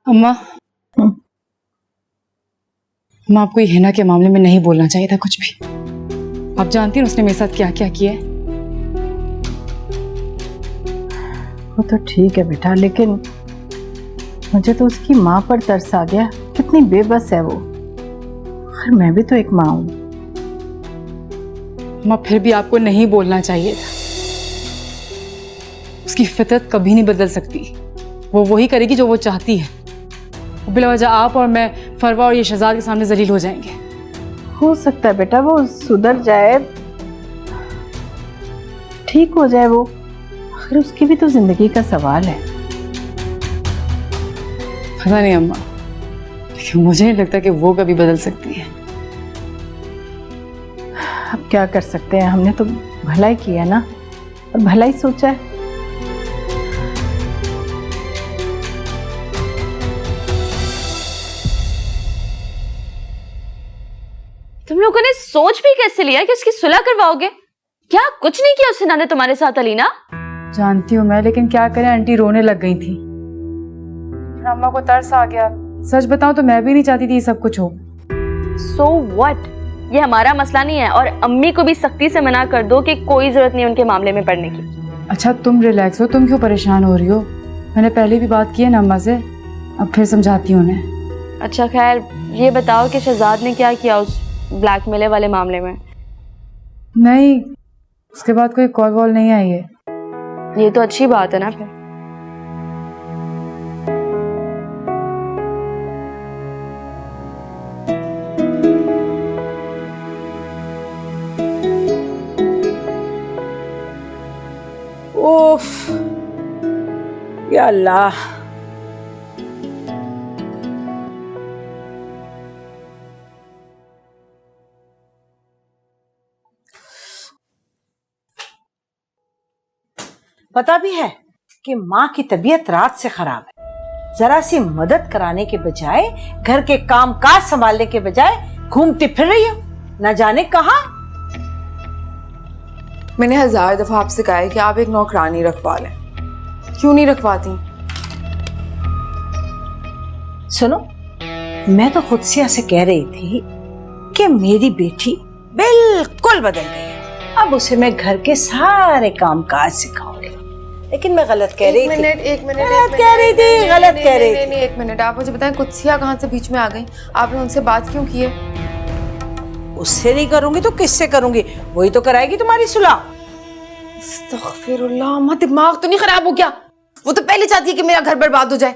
अम्मा, मैं आपको ये हिना के मामले में नहीं बोलना चाहिए था कुछ भी। आप जानती हैं उसने मेरे साथ क्या क्या किया है। वो तो ठीक है बेटा, लेकिन मुझे तो उसकी माँ पर तरस आ गया। कितनी बेबस है वो। खैर, मैं भी तो एक माँ हूँ। अम्मा, फिर भी आपको नहीं बोलना चाहिए था। उसकी फितरत कभी नहीं बदल सकती। वो वही करेगी जो वो चाहती है। बिला वजह आप और मैं फरवा और ये शहजाद के सामने जलील हो जाएंगे। हो सकता है बेटा वो सुधर जाए, ठीक हो जाए वो। आखिर उसकी भी तो जिंदगी का सवाल है। पता नहीं अम्मा, लेकिन मुझे नहीं लगता कि वो कभी बदल सकती है। अब क्या कर सकते हैं, हमने तो भलाई किया ना, और भलाई सोचा है। तुम लोगों ने सोच भी कैसे लिया कि उसकी सुलह करवाओगे? क्या कुछ नहीं किया उस हिना ने तुम्हारे साथ अलीना? जानती हूँ मैं, लेकिन क्या करें, आंटी रोने लग गई थी। अम्मा को तरस आ गया। सच बताऊं तो मैं भी नहीं चाहती थी ये सब कुछ हो। So what? ये हमारा मसला नहीं है, और अम्मी को भी सख्ती से मना कर दो कि कोई जरूरत नहीं उनके मामले में पड़ने की। अच्छा तुम रिलैक्स हो, तुम क्यों परेशान हो रही हो? मैंने पहले भी बात की है ना अम्मा से, अब फिर समझाती हूँ उन्हें। अच्छा खैर, ये बताओ कि शहजाद ने क्या किया उस ब्लैकमेल वाले मामले में? नहीं, उसके बाद कोई कॉल वॉल नहीं आई है। ये तो अच्छी बात है ना फिर। उफ, या अल्लाह। पता भी है कि माँ की तबीयत रात से खराब है। जरा सी मदद कराने के बजाय, घर के काम काज संभालने के बजाय घूमती फिर रही हो न जाने कहाँ। मैंने 1000 दफा आपसे कहा है कि आप एक नौकरानी रखवा लें, क्यों नहीं रखवाती? सुनो, मैं तो खुद से ऐसे कह रही थी कि मेरी बेटी बिल्कुल बदल गई है, अब उसे मैं घर के सारे काम काज सिखाऊंगी। लेकिन मैं गलत कह रही थी। एक मिनट गलत कह रही थी, गलत कह रही थी। नहीं, एक मिनट, आप मुझे बताएं कुत्सिया कहाँ से बीच में आ गई? आपने उनसे बात क्यों की है? उससे नहीं करूंगी तो किससे करूंगी? वही तो कराएगी तुम्हारी सुलह। अस्तगफिरुल्लाह, अम्मा दिमाग तो नहीं खराब हो गया? वो तो पहले चाहती है कि मेरा घर बर्बाद हो जाए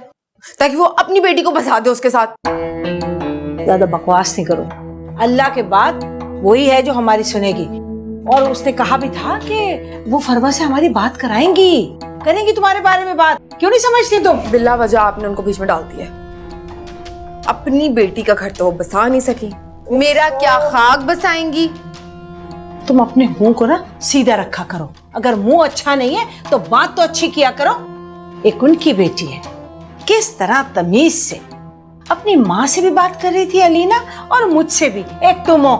ताकि वो अपनी बेटी को बसा दे उसके साथ। ज्यादा बकवास नहीं करो। अल्लाह के बाद वही है जो हमारी सुनेगी। और उसने कहा भी था कि वो फरवा से हमारी बात करेंगी तुम्हारे बारे में बात। क्यों नहीं समझती तुम? बिल्ला वजह आपने उनको बीच में डाल दिया। अपनी बेटी का घर तो वो बसा नहीं सकी, मेरा क्या खाक बसाएंगी? तुम अपने मुंह को ना सीधा रखा करो। अगर मुंह अच्छा नहीं है तो बात तो अच्छी किया करो। एक उनकी बेटी है, किस तरह तमीज से अपनी माँ से भी बात कर रही थी अलीना, और मुझसे भी। एक तुम हो।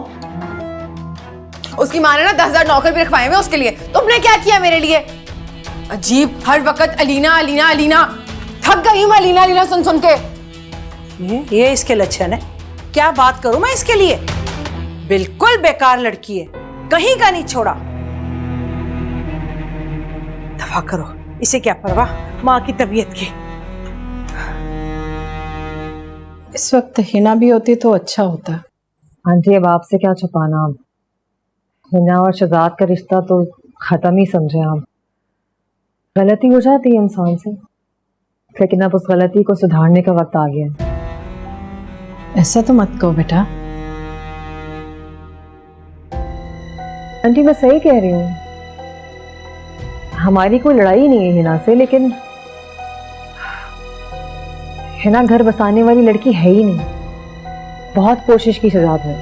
उसकी माँ ने ना 10,000 नौकर भी रखवाए हुए उसके लिए। तुमने क्या किया मेरे लिए? अजीब, हर वक्त अलीना अलीना अलीना। थक गई हूँ अलीना अलीना सुन सुन के। ये इसके लक्षण है। क्या बात करूं मैं इसके लिए? बिल्कुल बेकार लड़की है, कहीं का नहीं छोड़ा। दफा करो, इसे क्या परवाह माँ की तबीयत की। इस वक्त हिना भी होती तो अच्छा होता। आंटी अब आपसे क्या छुपाना, अब हिना और शहजाद का रिश्ता तो खत्म ही समझे आप। गलती हो जाती है इंसान से, लेकिन अब उस गलती को सुधारने का वक्त आ गया है। ऐसा तो मत कहो बेटा। आंटी मैं सही कह रही हूँ, हमारी कोई लड़ाई नहीं है हिना से, लेकिन हिना घर बसाने वाली लड़की है ही नहीं। बहुत कोशिश की शहजाद ने।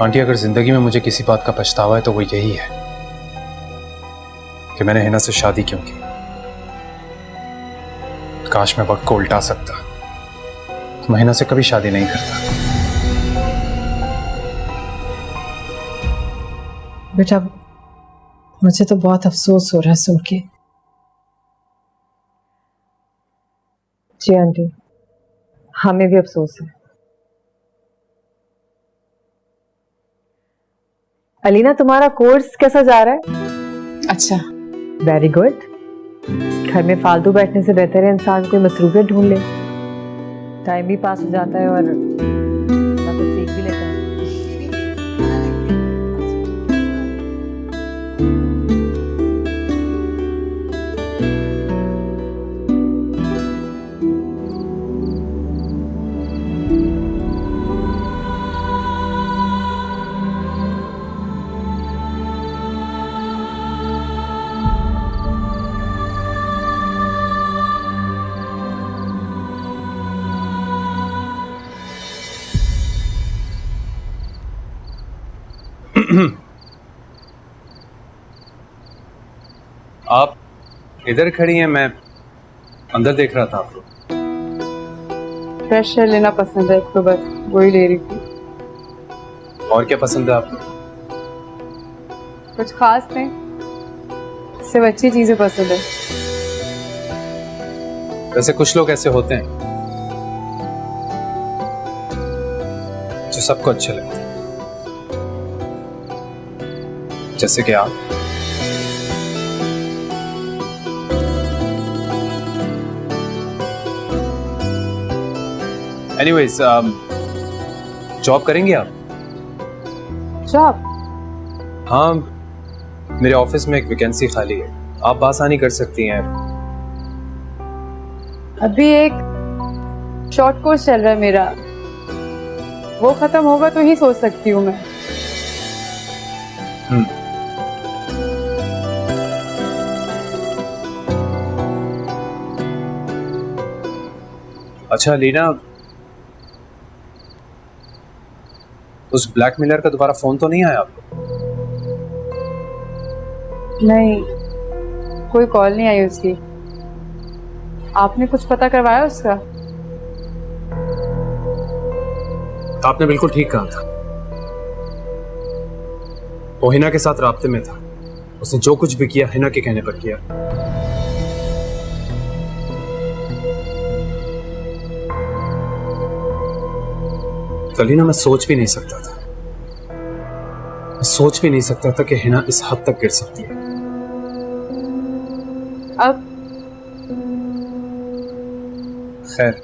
आंटी अगर जिंदगी में मुझे किसी बात का पछतावा है तो वो यही है कि मैंने हिना से शादी क्यों की। काश मैं वक्त को उल्टा सकता तो मैं हिना से कभी शादी नहीं करता। बेटा मुझे तो बहुत अफसोस हो रहा है सुन के। जी आंटी, हमें भी अफसोस है। अलीना तुम्हारा कोर्स कैसा जा रहा है? अच्छा। Very good. घर में फालतू बैठने से बेहतर है इंसान कोई मसरूफियत ढूंढ ले, टाइम भी पास हो जाता है और ना कुछ सीख भी लेता है। आप इधर खड़ी हैं, मैं अंदर देख रहा था आपको। फ्रेश एयर लेना पसंद है तो बस वही ले रही थी। और क्या पसंद है आपको? कुछ खास नहीं, सिर्फ अच्छी चीजें पसंद है। वैसे कुछ लोग ऐसे होते हैं जो सबको अच्छे लगते हैं, जैसे कि आप। एनीवेज जॉब करेंगे आप? जॉब? हाँ, मेरे ऑफिस में एक वैकेंसी खाली है, आप आसानी कर सकती हैं। अभी एक शॉर्ट कोर्स चल रहा है मेरा, वो खत्म होगा तो ही सोच सकती हूँ मैं। अच्छा लीना, उस ब्लैकमेलर का दोबारा फोन तो नहीं आया आपको? नहीं, कोई कॉल नहीं आई उसकी। आपने कुछ पता करवाया उसका? तो आपने बिल्कुल ठीक कहा था, वो हिना के साथ राब्ते में था। उसने जो कुछ भी किया हिना के कहने पर किया। कलीना, मैं सोच भी नहीं सकता था, मैं सोच भी नहीं सकता था कि हिना इस हद तक गिर सकती है। अब खैर,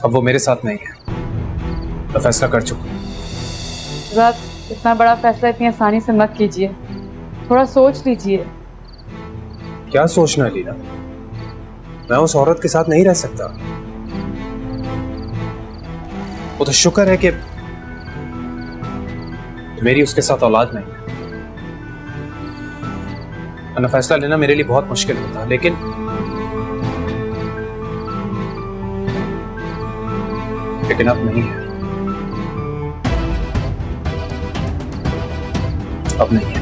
अब वो मेरे साथ नहीं है, मैं फैसला कर चुका हूं। ज़रा इतना बड़ा फैसला इतनी आसानी से मत कीजिए, थोड़ा सोच लीजिए। क्या सोचना है लीना? मैं उस औरत के साथ नहीं रह सकता। वो तो शुक्र है कि मेरी उसके साथ औलाद नहीं, वरना फैसला लेना मेरे लिए बहुत मुश्किल होता। लेकिन अब नहीं है, अब नहीं है।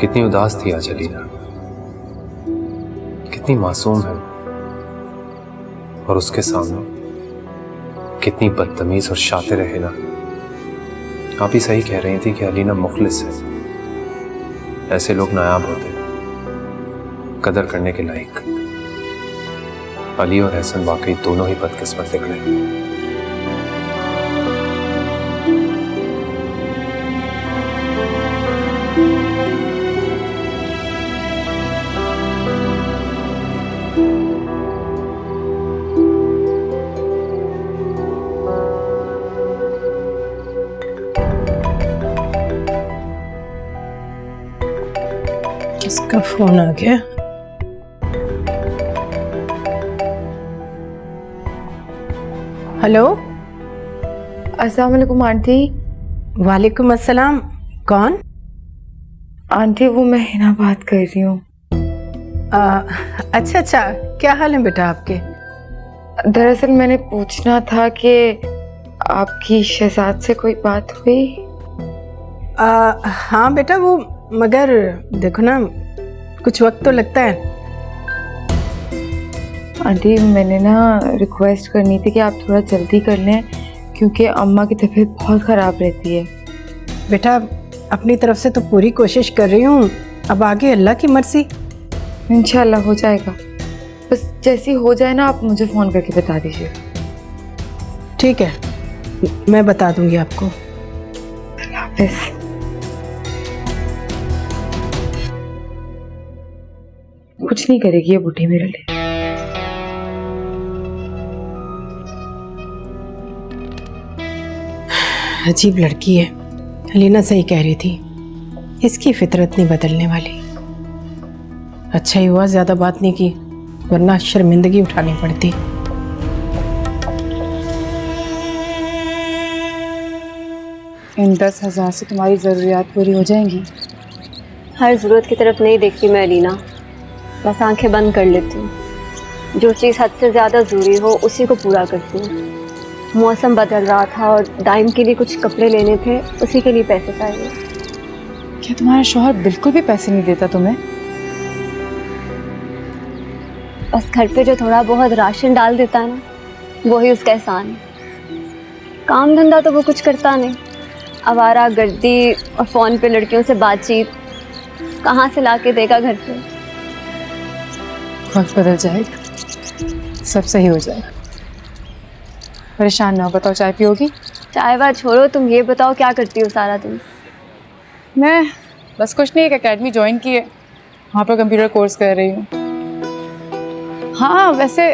कितनी उदास थी आज अलीना, कितनी मासूम है, और उसके सामने कितनी बदतमीज और शातिर है हिना। आप ही सही कह रही थी कि अलीना मुखलिस है। ऐसे लोग नायाब होते, कदर करने के लायक। अली और एहसन वाकई दोनों ही बदकिस्मत निकले। किसका फोन आ गया? हेलो। अस्सलाम वालेकुम आंटी। वालेकुम अस्सलाम। कौन? आंटी वो मैं हिना बात कर रही हूँ। अच्छा अच्छा, क्या हाल है बेटा आपके? दरअसल मैंने पूछना था कि आपकी शहजाद से कोई बात हुई? हाँ बेटा, वो मगर देखो ना, कुछ वक्त तो लगता है। आंटी मैंने ना रिक्वेस्ट करनी थी कि आप थोड़ा जल्दी कर लें, क्योंकि अम्मा की तबीयत बहुत ख़राब रहती है। बेटा अपनी तरफ से तो पूरी कोशिश कर रही हूँ, अब आगे अल्लाह की मर्जी। इंशाल्लाह हो जाएगा, बस जैसी हो जाए ना आप मुझे फ़ोन करके बता दीजिए। ठीक है, मैं बता दूंगी आपको। अल्लाह हाफ़िज़। कुछ नहीं करेगी ये बूढ़ी मेरे लिए। अजीब लड़की है, अलीना सही कह रही थी, इसकी फितरत नहीं बदलने वाली। अच्छा ही हुआ ज्यादा बात नहीं की, वरना शर्मिंदगी उठानी पड़ती। इन 10,000 से तुम्हारी ज़रूरियात पूरी हो जाएंगी? हर ज़रूरत की तरफ नहीं देखती मैं अलीना, बस आंखें बंद कर लेती हूँ। जो चीज़ हद से ज़्यादा ज़रूरी हो उसी को पूरा करती हूँ। मौसम बदल रहा था और दाइम के लिए कुछ कपड़े लेने थे, उसी के लिए पैसे चाहिए। क्या तुम्हारा शौहर बिल्कुल भी पैसे नहीं देता तुम्हें? बस घर पे जो थोड़ा बहुत राशन डाल देता है ना, वही उसका एहसान है। काम धंधा तो वो कुछ करता नहीं। आवारा गर्दी और फ़ोन पे लड़कियों से बातचीत कहाँ से लाके देगा घर पे। वक्त बदल जाएगा, सब सही हो जाएगा। परेशान ना हो। बताओ, चाय पियोगी? चाय वाय छोड़ो, तुम ये बताओ क्या करती हो सारा दिन? मैं बस कुछ नहीं, एक एकेडमी ज्वाइन की है, वहाँ पर कंप्यूटर कोर्स कर रही हूँ। हाँ, वैसे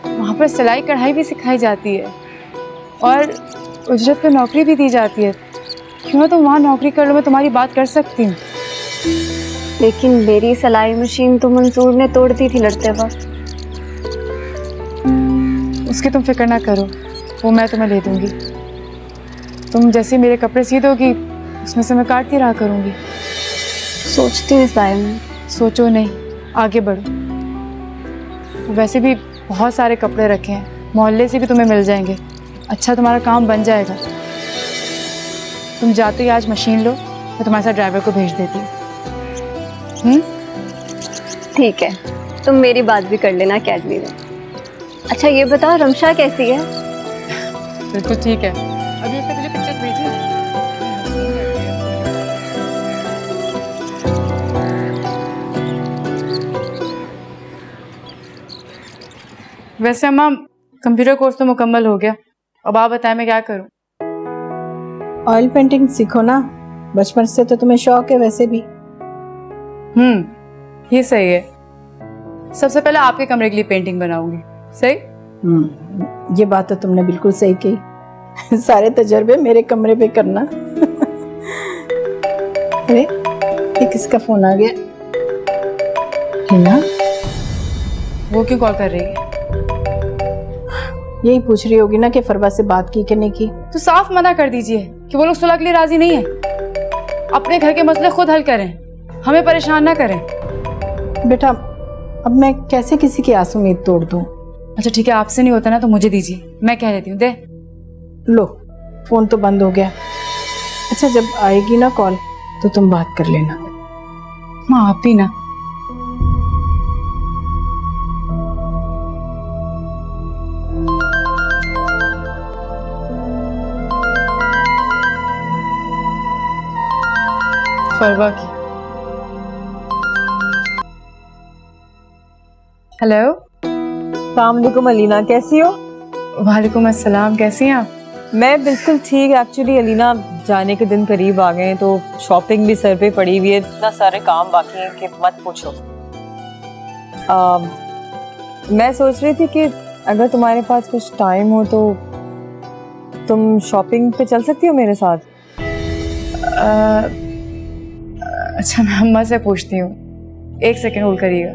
वहाँ पर सिलाई कढ़ाई भी सिखाई जाती है और उजरत पे नौकरी भी दी जाती है। क्यों ना तुम वहाँ नौकरी कर लो, मैं तुम्हारी बात कर सकती हूँ। लेकिन मेरी सिलाई मशीन तो मंसूर ने तोड़ दी थी लड़ते वक्त। उसकी तुम फिक्र ना करो, वो मैं तुम्हें ले दूँगी। तुम जैसे मेरे कपड़े सी दोगी, उसमें से मैं काटती रहा करूँगी। सोचती हूँ इस बारे में। सोचो नहीं, आगे बढ़ो। वैसे भी बहुत सारे कपड़े रखे हैं, मोहल्ले से भी तुम्हें मिल जाएंगे। अच्छा, तुम्हारा काम बन जाएगा। तुम जाते ही आज मशीन लो, मैं तुम्हारे साथ ड्राइवर को भेज देती हूँ। ठीक है, तुम मेरी बात भी कर लेना अकेडमी में। अच्छा ये बताओ, रमशा कैसी है? बिल्कुल ठीक है। अभी उसने मुझे पिक्चर्स भेजी। वैसे अम्मा, कंप्यूटर कोर्स तो मुकम्मल हो गया, अब आप बताएं मैं क्या करूं? ऑयल पेंटिंग सीखो ना, बचपन से तो तुम्हें शौक है वैसे भी। ये सही है। सबसे पहले आपके कमरे के लिए पेंटिंग बनाऊंगी। सही? ये बात तो तुमने बिल्कुल सही कही। सारे तजर्बे मेरे कमरे पे करना। अरे ये किसका फोन आ गया? हिना? वो क्यों कॉल कर रही है? यही पूछ रही होगी ना कि फरवा से बात की कि नहीं की। तो साफ मना कर दीजिए कि वो लोग सुलह के लिए राजी नहीं है। अपने घर के मसले खुद हल करें, हमें परेशान ना करें। बेटा, अब मैं कैसे किसी की आस उम्मीद तोड़ दूं? अच्छा ठीक है, आपसे नहीं होता ना तो मुझे दीजिए, मैं कह देती हूँ। दे लो, फोन तो बंद हो गया। अच्छा, जब आएगी ना कॉल तो तुम बात कर लेना। माँ आप भी ना। फरवा की। हेलो। अस्सलामुअलैकुम अलीना, कैसी हो? वालेकुम अस्सलाम, कैसी हैं आप? मैं बिल्कुल ठीक। एक्चुअली अलीना, जाने के दिन करीब आ गए हैं तो शॉपिंग भी सर पे पड़ी हुई है, इतना सारे काम बाकी हैं कि मत पूछो। मैं सोच रही थी कि अगर तुम्हारे पास कुछ टाइम हो तो तुम शॉपिंग पे चल सकती हो मेरे साथ। अच्छा, मैं अम्मा से पूछती हूँ, एक सेकंड होल्ड करिएगा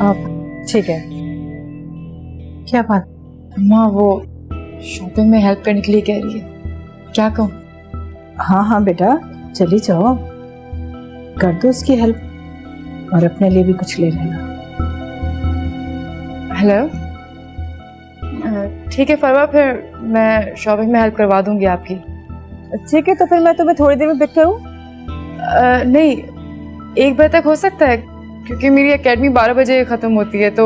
आप। ठीक है। क्या बात? अम्मा वो शॉपिंग में हेल्प करने के लिए कह रही है, क्या कहूँ? हाँ हाँ बेटा, चली जाओ, कर दो उसकी हेल्प और अपने लिए भी कुछ ले लेना। हेलो। ठीक है फरवा, फिर मैं शॉपिंग में हेल्प करवा दूंगी आपकी। ठीक है, तो फिर मैं तुम्हें थोड़ी देर में पिक करूँ? नहीं, 1 बजे तक हो सकता है, क्योंकि मेरी एकेडमी 12 बजे ख़त्म होती है, तो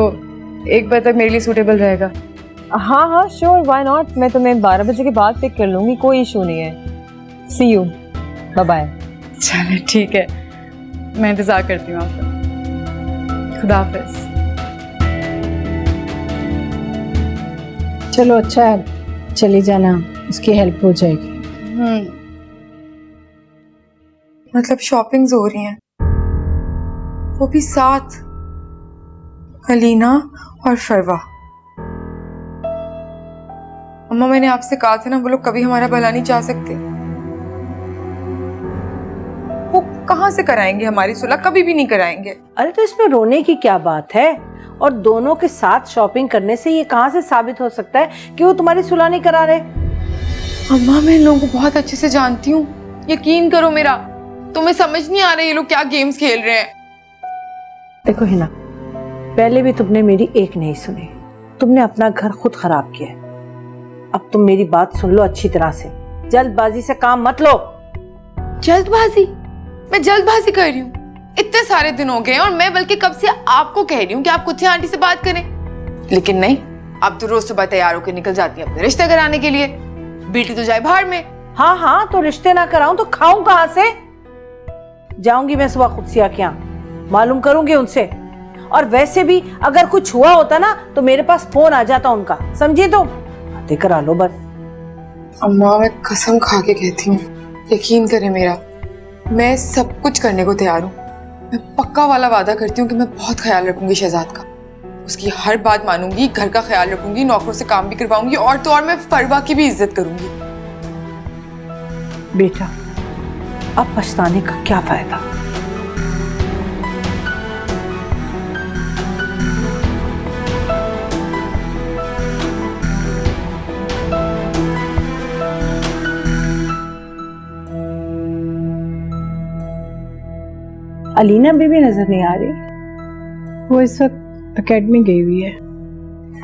1 बजे तक मेरे लिए सूटेबल रहेगा। हाँ हाँ श्योर, व्हाई नॉट। मैं तुम्हें 12 बजे के बाद पिक कर लूँगी, कोई इशू नहीं है। सी यू, बाय बाय। चलो ठीक है, मैं इंतज़ार करती हूँ आपका। खुदा हाफिज़। चलो अच्छा है, चली जाना, उसकी हेल्प हो जाएगी। मतलब शॉपिंग्स हो रही हैं, वो भी साथ, अलीना और फरवा। अम्मा, मैंने आपसे कहा था ना, वो लोग कभी हमारा भला नहीं चाह सकते। वो कहाँ से कराएंगे हमारी सुलह? कभी भी नहीं कराएंगे। अरे तो इसमें रोने की क्या बात है? और दोनों के साथ शॉपिंग करने से ये कहाँ से साबित हो सकता है कि वो तुम्हारी सुलह नहीं करा रहे? अम्मा, मैं इन लोगों को बहुत अच्छे से जानती हूँ, यकीन करो मेरा। तुम्हें समझ नहीं आ रहा ये लोग क्या गेम्स खेल रहे हैं। देखो हिना, पहले भी तुमने मेरी एक नहीं सुनी, तुमने अपना घर खुद खराब किया है। अब तुम मेरी बात सुन लो अच्छी तरह से, जल्दबाजी से काम मत लो। जल्दबाजी? मैं जल्दबाजी कर रही हूँ? इतने सारे दिन हो गए और मैं बल्कि कब से आपको कह रही हूँ कि आप खुद से आंटी से बात करें, लेकिन नहीं, आप तो रोज सुबह तैयार होकर निकल जाती हैं अपने रिश्ते कराने के लिए। बेटी तो जाए बाहर में। हाँ हाँ, तो रिश्ते ना कराऊं तो खाऊं कहाँ से? जाऊंगी मैं सुबह खुद से आके यहाँ, मालूम करूंगी उनसे। और वैसे भी अगर कुछ हुआ होता ना तो मेरे पास फोन आ जाता उनका, समझी? तो बातें करा लो बस। अम्मा मैं कसम खा के कहती हूँ, यकीन करें मेरा, मैं सब कुछ करने को तैयार हूँ। मैं पक्का वाला वादा करती हूँ कि मैं बहुत ख्याल रखूंगी शहजाद का, उसकी हर बात मानूंगी, घर का ख्याल रखूंगी, नौकरों से काम भी करवाऊंगी और तो और मैं फरवा की भी इज्जत करूंगी। बेटा, अब पछताने का क्या फायदा? अलीना बीबी नजर नहीं आ रही। वो इस वक्त एकेडमी गई हुई है।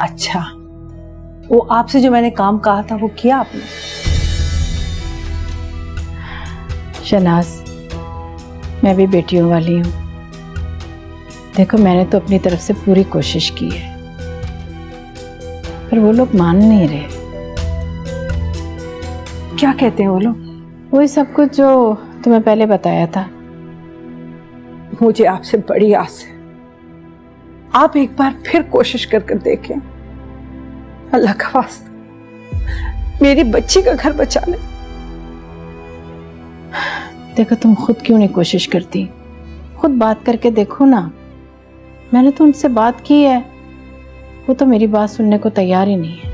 अच्छा, वो आपसे जो मैंने काम कहा था वो किया आपने? शनाज, मैं भी बेटियों वाली हूँ। देखो, मैंने तो अपनी तरफ से पूरी कोशिश की है, पर वो लोग मान नहीं रहे। क्या कहते हैं वो लोग? वही सब कुछ जो तुम्हें पहले बताया था। मुझे आपसे बड़ी आस है, आप एक बार फिर कोशिश कर देखें। अल्लाह का वास्ता मेरी बच्ची का घर बचा ले। देखो, तुम खुद क्यों नहीं कोशिश करती? खुद बात करके देखो ना। मैंने तो उनसे बात की है, वो तो मेरी बात सुनने को तैयार ही नहीं है।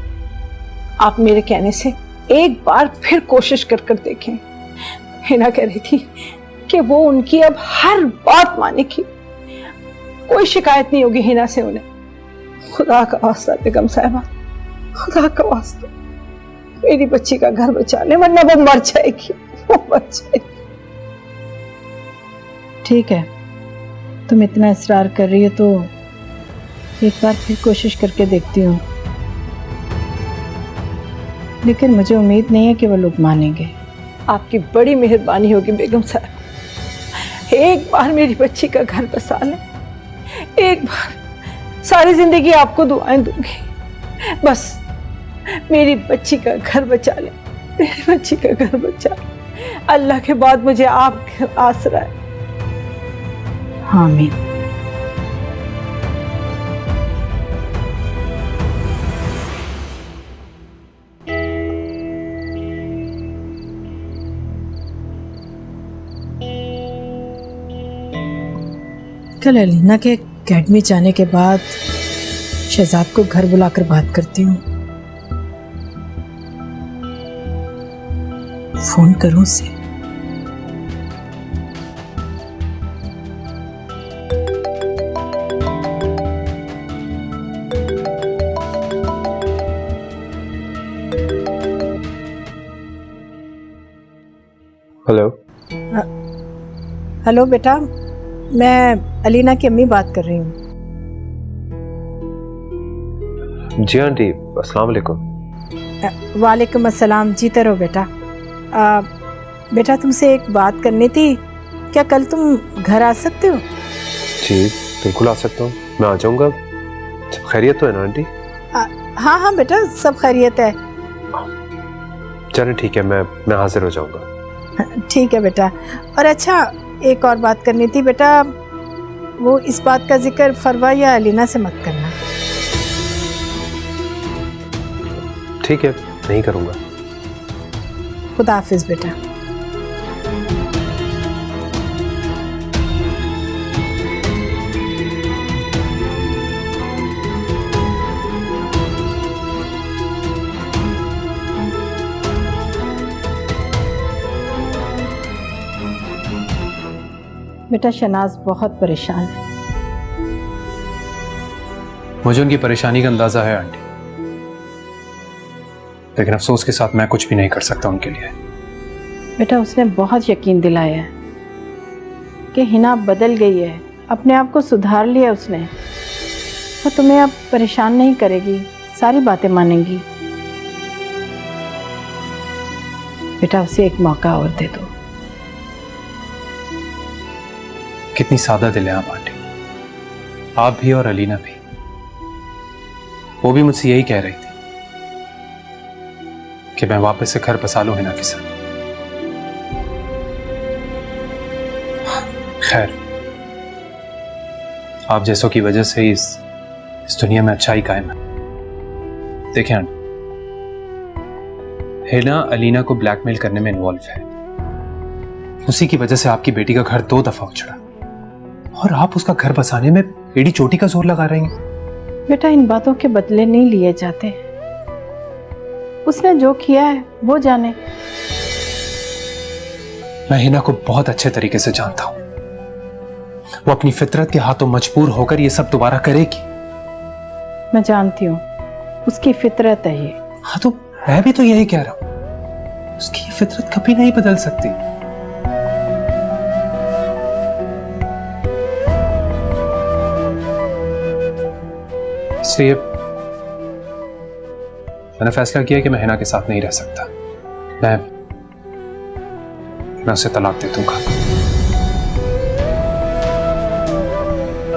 आप मेरे कहने से एक बार फिर कोशिश कर देखें। हिना कह रही थी कि वो उनकी अब हर बात मानेगी, कोई शिकायत नहीं होगी हिना से उन्हें। खुदा का वास्ता बेगम साहिबा, खुदा का वास्ता मेरी बच्ची का घर बचा ले, वरना वो मर जाएगी, वो मर जाएगी। ठीक है, तुम इतना इसरार कर रही हो तो एक बार फिर कोशिश करके देखती हूँ, लेकिन मुझे उम्मीद नहीं है कि वो लोग मानेंगे। आपकी बड़ी मेहरबानी होगी बेगम साहब, एक बार मेरी बच्ची का घर बसा ले, एक बार। सारी जिंदगी आपको दुआएं दूंगी, बस मेरी बच्ची का घर बचा ले, मेरी बच्ची का घर बचा ले। अल्लाह के बाद मुझे आपका आसरा है। आमीन। कल अलीना के एकेडमी जाने के बाद शहजाद को घर बुलाकर बात करती हूँ। फोन करूं उसे? हेलो। हेलो बेटा, मैं अलीना की अम्मी बात कर रही हूँ। जी आंटी, अस्सलाम वालेकुम। वालेकुम अस्सलाम। जीते रहो बेटा। बेटा, तुमसे एक बात करनी थी, क्या कल तुम घर आ सकते हो? जी बिल्कुल आ सकता हूँ, मैं आ जाऊँगा। सब खैरियत तो है ना आंटी? हाँ हाँ बेटा, सब खैरियत है। चलो ठीक है, मैं हाजिर हो जाऊँगा। ठीक है बेटा। और अच्छा, एक और बात करनी थी बेटा, वो इस बात का जिक्र फरवा या अलीना से मत करना। ठीक है, नहीं करूँगा। खुदा हाफिज बेटा। बेटा, शनाज बहुत परेशान है। मुझे उनकी परेशानी का अंदाजा है आंटी, लेकिन अफसोस के साथ मैं कुछ भी नहीं कर सकता उनके लिए। बेटा, उसने बहुत यकीन दिलाया है कि हिना बदल गई है, अपने आप को सुधार लिया उसने। वो तुम्हें अब परेशान नहीं करेगी, सारी बातें मानेगी। बेटा, उसे एक मौका और दे दो। कितनी सादा दिल है आप आंटी, आप भी और अलीना भी। वो भी मुझसे यही कह रही थी कि मैं वापस से घर बसा लूं हिना के साथ। खैर, आप जैसों की वजह से इस दुनिया में अच्छाई कायम है। देखें आंटी, हिना अलीना को ब्लैकमेल करने में इन्वॉल्व है। उसी की वजह से आपकी बेटी का घर 2 दफा उछड़ा और आप उसका घर बसाने में एड़ी चोटी का जोर लगा रही हैं। बेटा, इन बातों के बदले नहीं लिए जाते। उसने जो किया है वो जाने। मैं हिना को बहुत अच्छे तरीके से जानता हूं। वो अपनी फितरत के हाथों मजबूर होकर ये सब दोबारा करेगी। मैं जानती हूँ, उसकी फितरत है ये। हाँ, तो मैं भी तो यही कह रहा हूं, उसकी ये फितरत कभी नहीं बदल सकती। इसलिए मैंने फैसला किया कि मैं हिना के साथ नहीं रह सकता। मैं उसे तलाक दे दूंगा।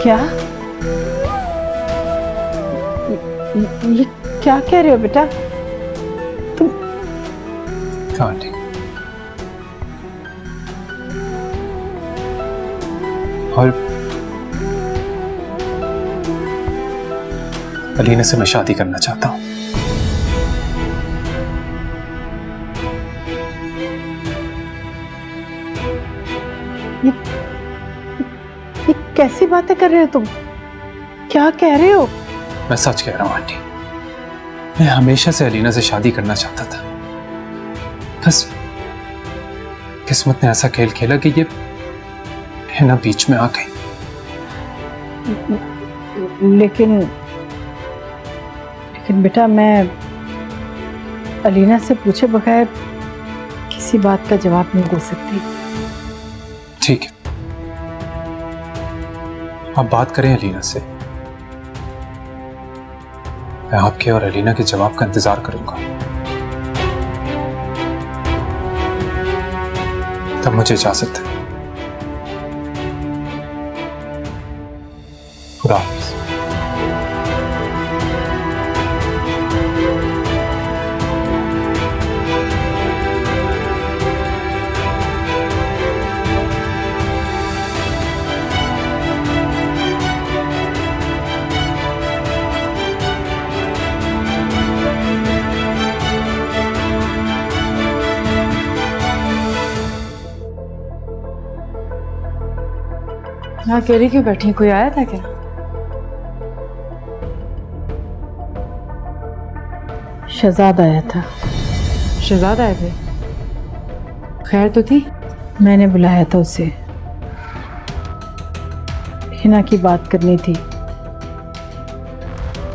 क्या? ये क्या कह रहे हो बेटा तुम? हाँ आंटी, और अलीना से मैं शादी करना चाहता हूं। ये कैसी बातें कर रहे हो तुम? क्या कह रहे हो? मैं सच कह रहा हूं आंटी, मैं हमेशा से अलीना से शादी करना चाहता था। बस किस्मत ने ऐसा खेल खेला कि ये हिना बीच में आ गई। लेकिन बेटा, मैं अलीना से पूछे बगैर किसी बात का जवाब नहीं दे सकती। ठीक है, आप बात करें अलीना से। मैं आपके और अलीना के जवाब का इंतजार करूंगा। तब मुझे इजाजत है। खुदा हाफिज। यहाँ अकेली क्यों बैठी? कोई आया था क्या? शहजाद आया था। शहजाद आए थे? खैर तो थी? मैंने बुलाया था उसे। हिना की बात करनी थी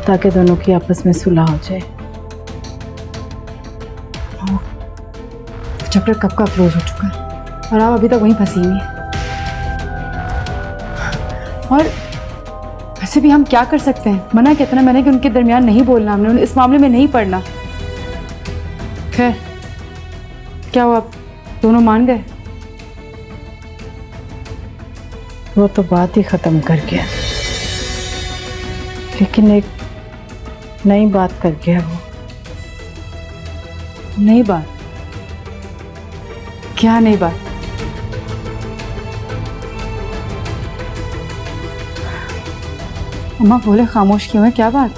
ताकि दोनों की आपस में सुलह हो जाए। चैप्टर कब का क्लोज हो चुका है और आप अभी तक वहीं फंसी हुई हैं। और वैसे भी हम क्या कर सकते हैं? मना कितना मैंने कि उनके दरमियान नहीं बोलना, हमने इस मामले में नहीं पढ़ना। खैर, क्या हुआ, आप दोनों मान गए? वो तो बात ही खत्म कर गया, लेकिन एक नई बात कर गया वो। नई बात? क्या नई बात? अम्मा बोले खामोश क्यों है? क्या बात?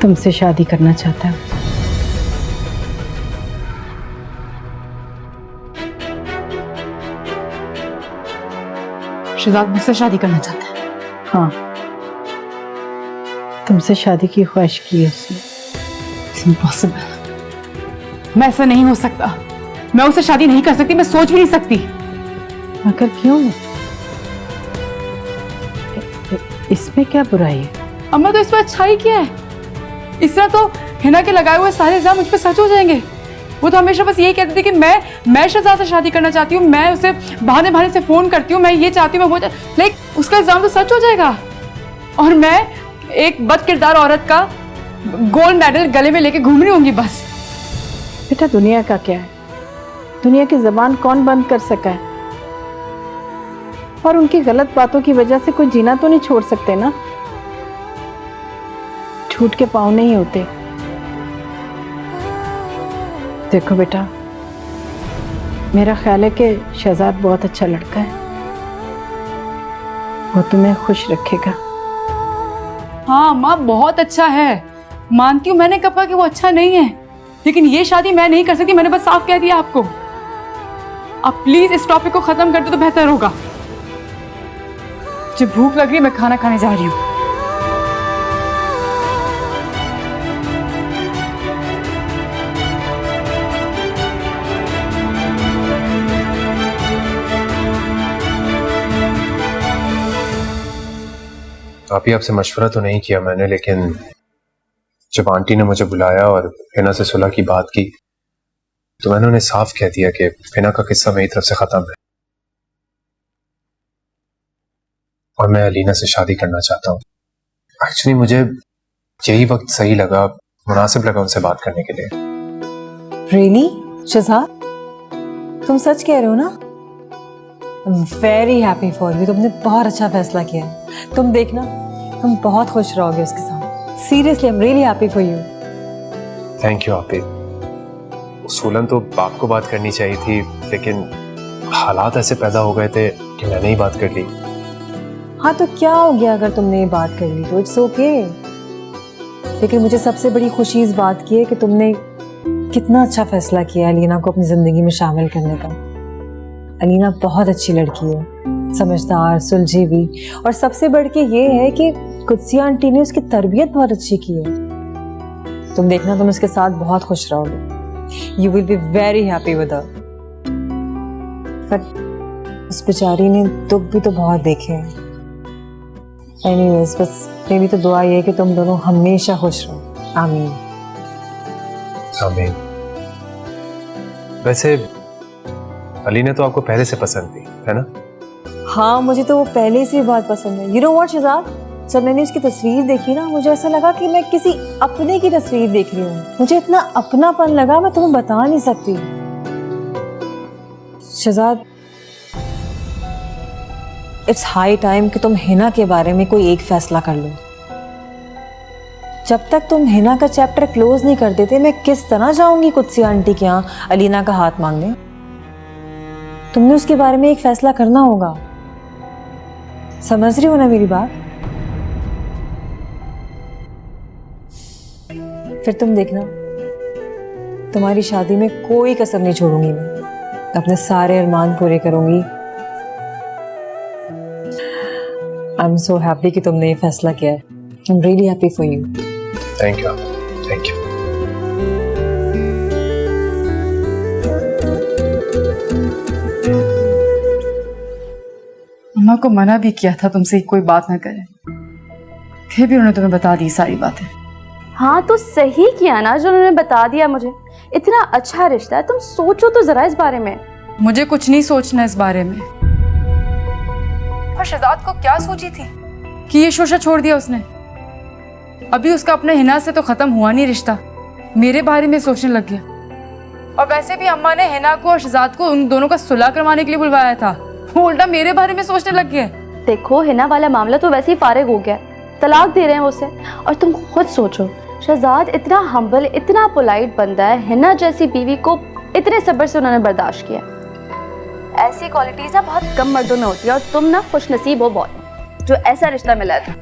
तुमसे शादी करना चाहता है। शहजाद मुझसे शादी करना चाहता है? हाँ, तुमसे शादी की ख्वाहिश की है उसने। It's impossible. मैं ऐसा नहीं हो सकता। मैं उससे शादी नहीं कर सकती, मैं सोच भी नहीं सकती। मगर क्यों? इसमें क्या बुराई है? अम्मा, तो इसमें अच्छाई क्या है? इस तरह तो हिना के लगाए हुए सारे इल्जाम मुझ पे सच हो जाएंगे। वो तो हमेशा बस यही कहती थी कि मैं शहजाद से शादी करना चाहती हूँ, मैं उसे बहाने से फोन करती हूँ, मैं ये चाहती हूँ, मैं वो लाइक उसका इल्जाम तो सच हो जाएगा और मैं एक बद किरदार औरत का गोल्ड मेडल गले में लेके घूम रही होंगी बस। बेटा, दुनिया का क्या है? दुनिया की ज़बान कौन बंद कर सका है? और उनकी गलत बातों की वजह से कोई जीना तो नहीं छोड़ सकते ना। झूठ के पाँव नहीं होते। देखो बेटा, मेरा ख्याल है कि शहजाद बहुत अच्छा लड़का है, वो तुम्हें खुश रखेगा। हाँ माँ, बहुत अच्छा है, मानती हूँ। मैंने कहा कि वो अच्छा नहीं है, लेकिन ये शादी मैं नहीं कर सकती। मैंने बस साफ कह दिया आपको। आप प्लीज इस टॉपिक को खत्म कर दो तो बेहतर होगा। मुझे भूख लग रही है, मैं खाना खाने जा रही हूँ। आप ही आपसे मशवरा तो नहीं किया मैंने, लेकिन जब आंटी ने मुझे बुलाया और हिना से सुलह की बात की तो मैंने उन्हें साफ कह दिया कि हिना का किस्सा मेरी तरफ से खत्म है और मैं अलीना से शादी करना चाहता हूँ। एक्चुअली मुझे यही वक्त सही लगा, मुनासिब लगा उनसे बात करने के लिए। रियली शहजाद, तुम सच कह रहे हो ना? वेरी हैप्पी फॉर यू, तुमने बहुत अच्छा फैसला किया है। तुम देखना, तुम बहुत खुश रहोगे उसके साथ। Seriously I am really happy for you. Thank you आपी। उसूलन तो आपको बात करनी चाहिए थी, लेकिन हालात ऐसे पैदा हो गए थे कि मैंने ही बात कर ली। हाँ तो क्या हो गया अगर तुमने ये बात कर ली तो, इट्स ओके। लेकिन मुझे सबसे बड़ी खुशी इस बात की है कि तुमने कितना अच्छा फैसला किया अलीना को अपनी जिंदगी में शामिल करने का। अलीना बहुत अच्छी लड़की है, समझदार, सुलझी हुई, और सबसे बढ़ के ये है कि कुदसिया आंटी ने उसकी तरबियत बहुत अच्छी की है। तुम देखना, तुम उसके साथ बहुत खुश रहोगे। You will be very happy with her. But उस बेचारी ने दुख भी तो बहुत देखे हैं। एनीवेज, बस मेरी तो दुआ ये है कि तुम दोनों हमेशा खुश रहो। आमीन। आमीन। वैसे अली ने तो आपको पहले से पसंद थी, है ना? हाँ, मुझे तो वो पहले से बहुत पसंद है। यू नो व्हाट शहजाद, जब मैंने उसकी तस्वीर देखी ना, मुझे ऐसा लगा कि मैं किसी अपने की तस्वीर देख रही हूँ। मुझे इतना अपनापन लगा, मैं तुम्हें बता नहीं सकती। शहजाद, इट्स हाई टाइम कि तुम हिना के बारे में कोई एक फैसला कर लो। जब तक तुम हिना का चैप्टर क्लोज नहीं कर देते, मैं किस तरह जाऊंगी कुदसिया आंटी के यहाँ अलीना का हाथ मांगने? तुमने उसके बारे में एक फैसला करना होगा। समझ रही हो ना मेरी बात? फिर तुम देखना, तुम्हारी शादी में कोई कसर नहीं छोड़ूंगी मैं। अपने सारे अरमान पूरे करूंगी। आई एम सो हैप्पी कि तुमने ये फैसला किया है। I am really happy for you. Thank you, thank you. मम्मा को मना भी किया था तुमसे कोई बात ना करे, फिर भी उन्होंने तुम्हें बता दी सारी बातें। हाँ तो सही किया ना जो उन्होंने बता दिया मुझे। इतना अच्छा रिश्ता है, तुम सोचो तो जरा इस बारे में। मुझे कुछ नहीं सोचना इस बारे में। और शहजाद को क्या सोची थी कि ये शोशा छोड़ दिया उसने? अभी उसका अपने हिना से तो खत्म हुआ नहीं रिश्ता, मेरे बारे में सोचने लग गया। और वैसे भी अम्मा ने हिना को और शहजाद को उन दोनों का सुलह करवाने के लिए बुलवाया था, वो उल्टा मेरे बारे में सोचने लग गया। देखो, हिना वाला मामला तो वैसे ही फारिग हो गया, तलाक दे रहे हैं उसे। और तुम खुद सोचो, शहजाद इतना हम्बल, इतना पोलाइट बंदा है, हिना जैसी बीवी को इतने सब्र से उन्होंने बर्दाश्त किया। ऐसी क्वालिटीज ना बहुत कम मर्दों में होती है, और तुम ना खुशनसीब हो बहुत जो ऐसा रिश्ता मिला था।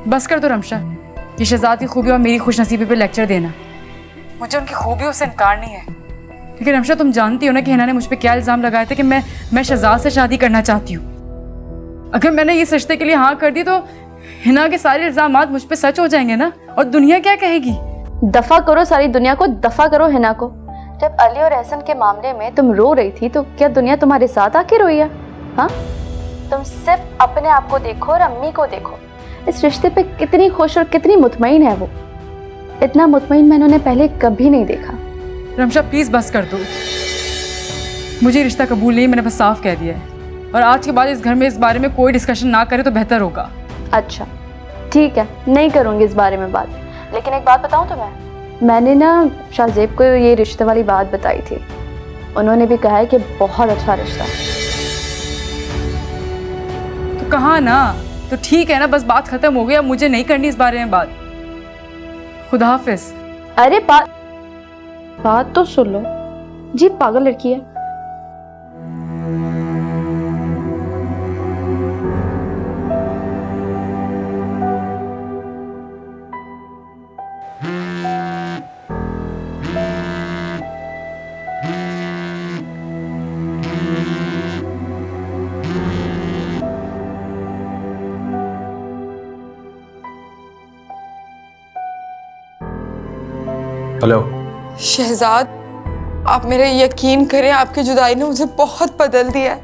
बस कर दो रमशा, ये शहजाद की खूबी और मेरी खुशनसीबी पे लेक्चर देना। मुझे उनकी खूबियों से इनकार नहीं है, लेकिन रमशा तुम जानती हो ना कि हिना ने मुझ पे क्या इल्जाम लगाया था कि मैं शहजाद से शादी करना चाहती हूँ। अगर मैंने इस रिश्ते के लिए हाँ कर दी तो हिना के सारे इल्जामात मुझ पे सच हो जाएंगे ना, और दुनिया क्या कहेगी? दफा करो सारी दुनिया को, दफा करो हिना को। जब अली और एहसन के मामले में तुम रो रही थी तो क्या दुनिया तुम्हारे साथ आके रोई है? हाँ, तुम सिर्फ अपने आप को देखो और अम्मी को देखो। इस रिश्ते पे कितनी खुश और कितनी मुतमईन है वो। इतना मुतमईन मैंने उन्हें पहले कभी नहीं देखा। रमशा प्लीज बस कर दो, मुझे रिश्ता कबूल नहीं, मैंने बस साफ कह दिया है। और आज के बाद इस घर में इस बारे में कोई डिस्कशन ना करे तो बेहतर होगा। अच्छा ठीक है, नहीं करूँगी इस बारे में बात। लेकिन एक बात बताऊँ तुम्हें, मैंने ना शाहजेब को ये रिश्ते वाली बात बताई थी। उन्होंने भी कहा है कि बहुत अच्छा रिश्ता है। तो कहा ना, तो ठीक है ना, बस बात खत्म हो गई, अब मुझे नहीं करनी इस बारे में बात। खुदा हाफिज। अरे बात तो सुन लो जी, पागल लड़की है। हेलो शहजाद, आप मेरा यकीन करें, आपकी जुदाई ने मुझे बहुत बदल दिया है।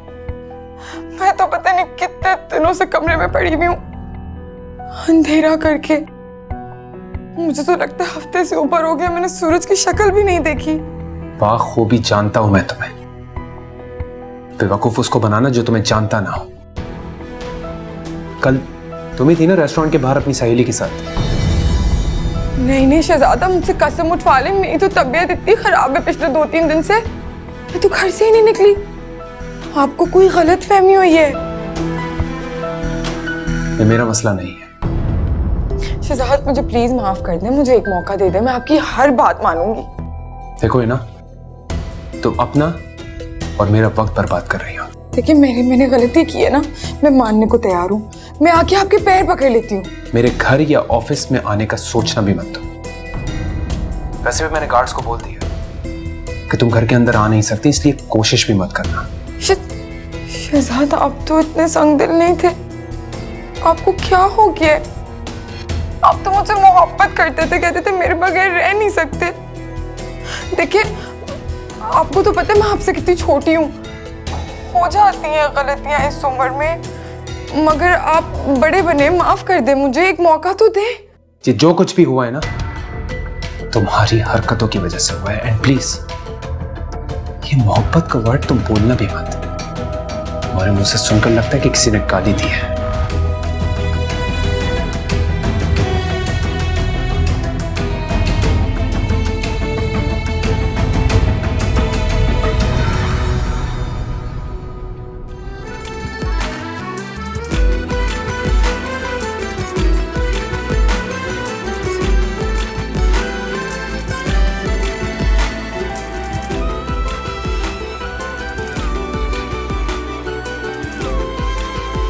मैं तो पता नहीं कितने दिनों से कमरे में पड़ी हुई हूँ अंधेरा करके। मुझे तो लगता है हफ्ते से ऊपर हो गया, मैंने सूरज की शक्ल भी नहीं देखी। बाखूबी जानता हूं मैं तुम्हें, बेवकूफ उसको बनाना जो तुम्हें जानता ना हो। कल तुम ही थी ना रेस्टोरेंट के बाहर अपनी सहेली के साथ? नहीं शहजादा, मुझसे कसम उठवा ले, मेरी तो तबीयत इतनी खराब है पिछले 2-3 दिन से, मैं तो घर से ही नहीं निकली। आपको कोई गलत फहमी हुई है। ये मेरा मसला नहीं है। शहजाद, मुझे प्लीज माफ कर दे, मुझे एक मौका दे दे, मैं आपकी हर बात मानूंगी। देखो है ना, तुम अपना और मेरा वक्त बर्बाद कर रही हो। देखिए, मैंने गलती की है ना, मैं मानने को तैयार हूँ, मैं आके आपके पैर पकड़ लेती हूँ। मेरे घर या ऑफिस में आने का सोचना भी मत दो। वैसे भी मैंने गार्ड्स को बोल दिया कि तुम घर के अंदर आ नहीं सकती, इसलिए कोशिश भी मत करना। शहजाद, आप तो इतने संगदिल नहीं थे, आपको क्या हो गया? आप तो मुझसे मोहब्बत करते थे, कहते थे मेरे बगैर रह नहीं सकते। देखिए, आपको तो पता है मैं आपसे कितनी छोटी हूँ, हो जाती हैं गलतियां इस उम्र में, मगर आप बड़े बने, माफ कर दे मुझे, एक मौका तो दे। ये जो कुछ भी हुआ है ना, तुम्हारी हरकतों की वजह से हुआ है। एंड प्लीज, ये मोहब्बत का वर्ड तुम बोलना भी मत। तुम्हारे मुंह से सुनकर लगता है कि किसी ने गाली दी है।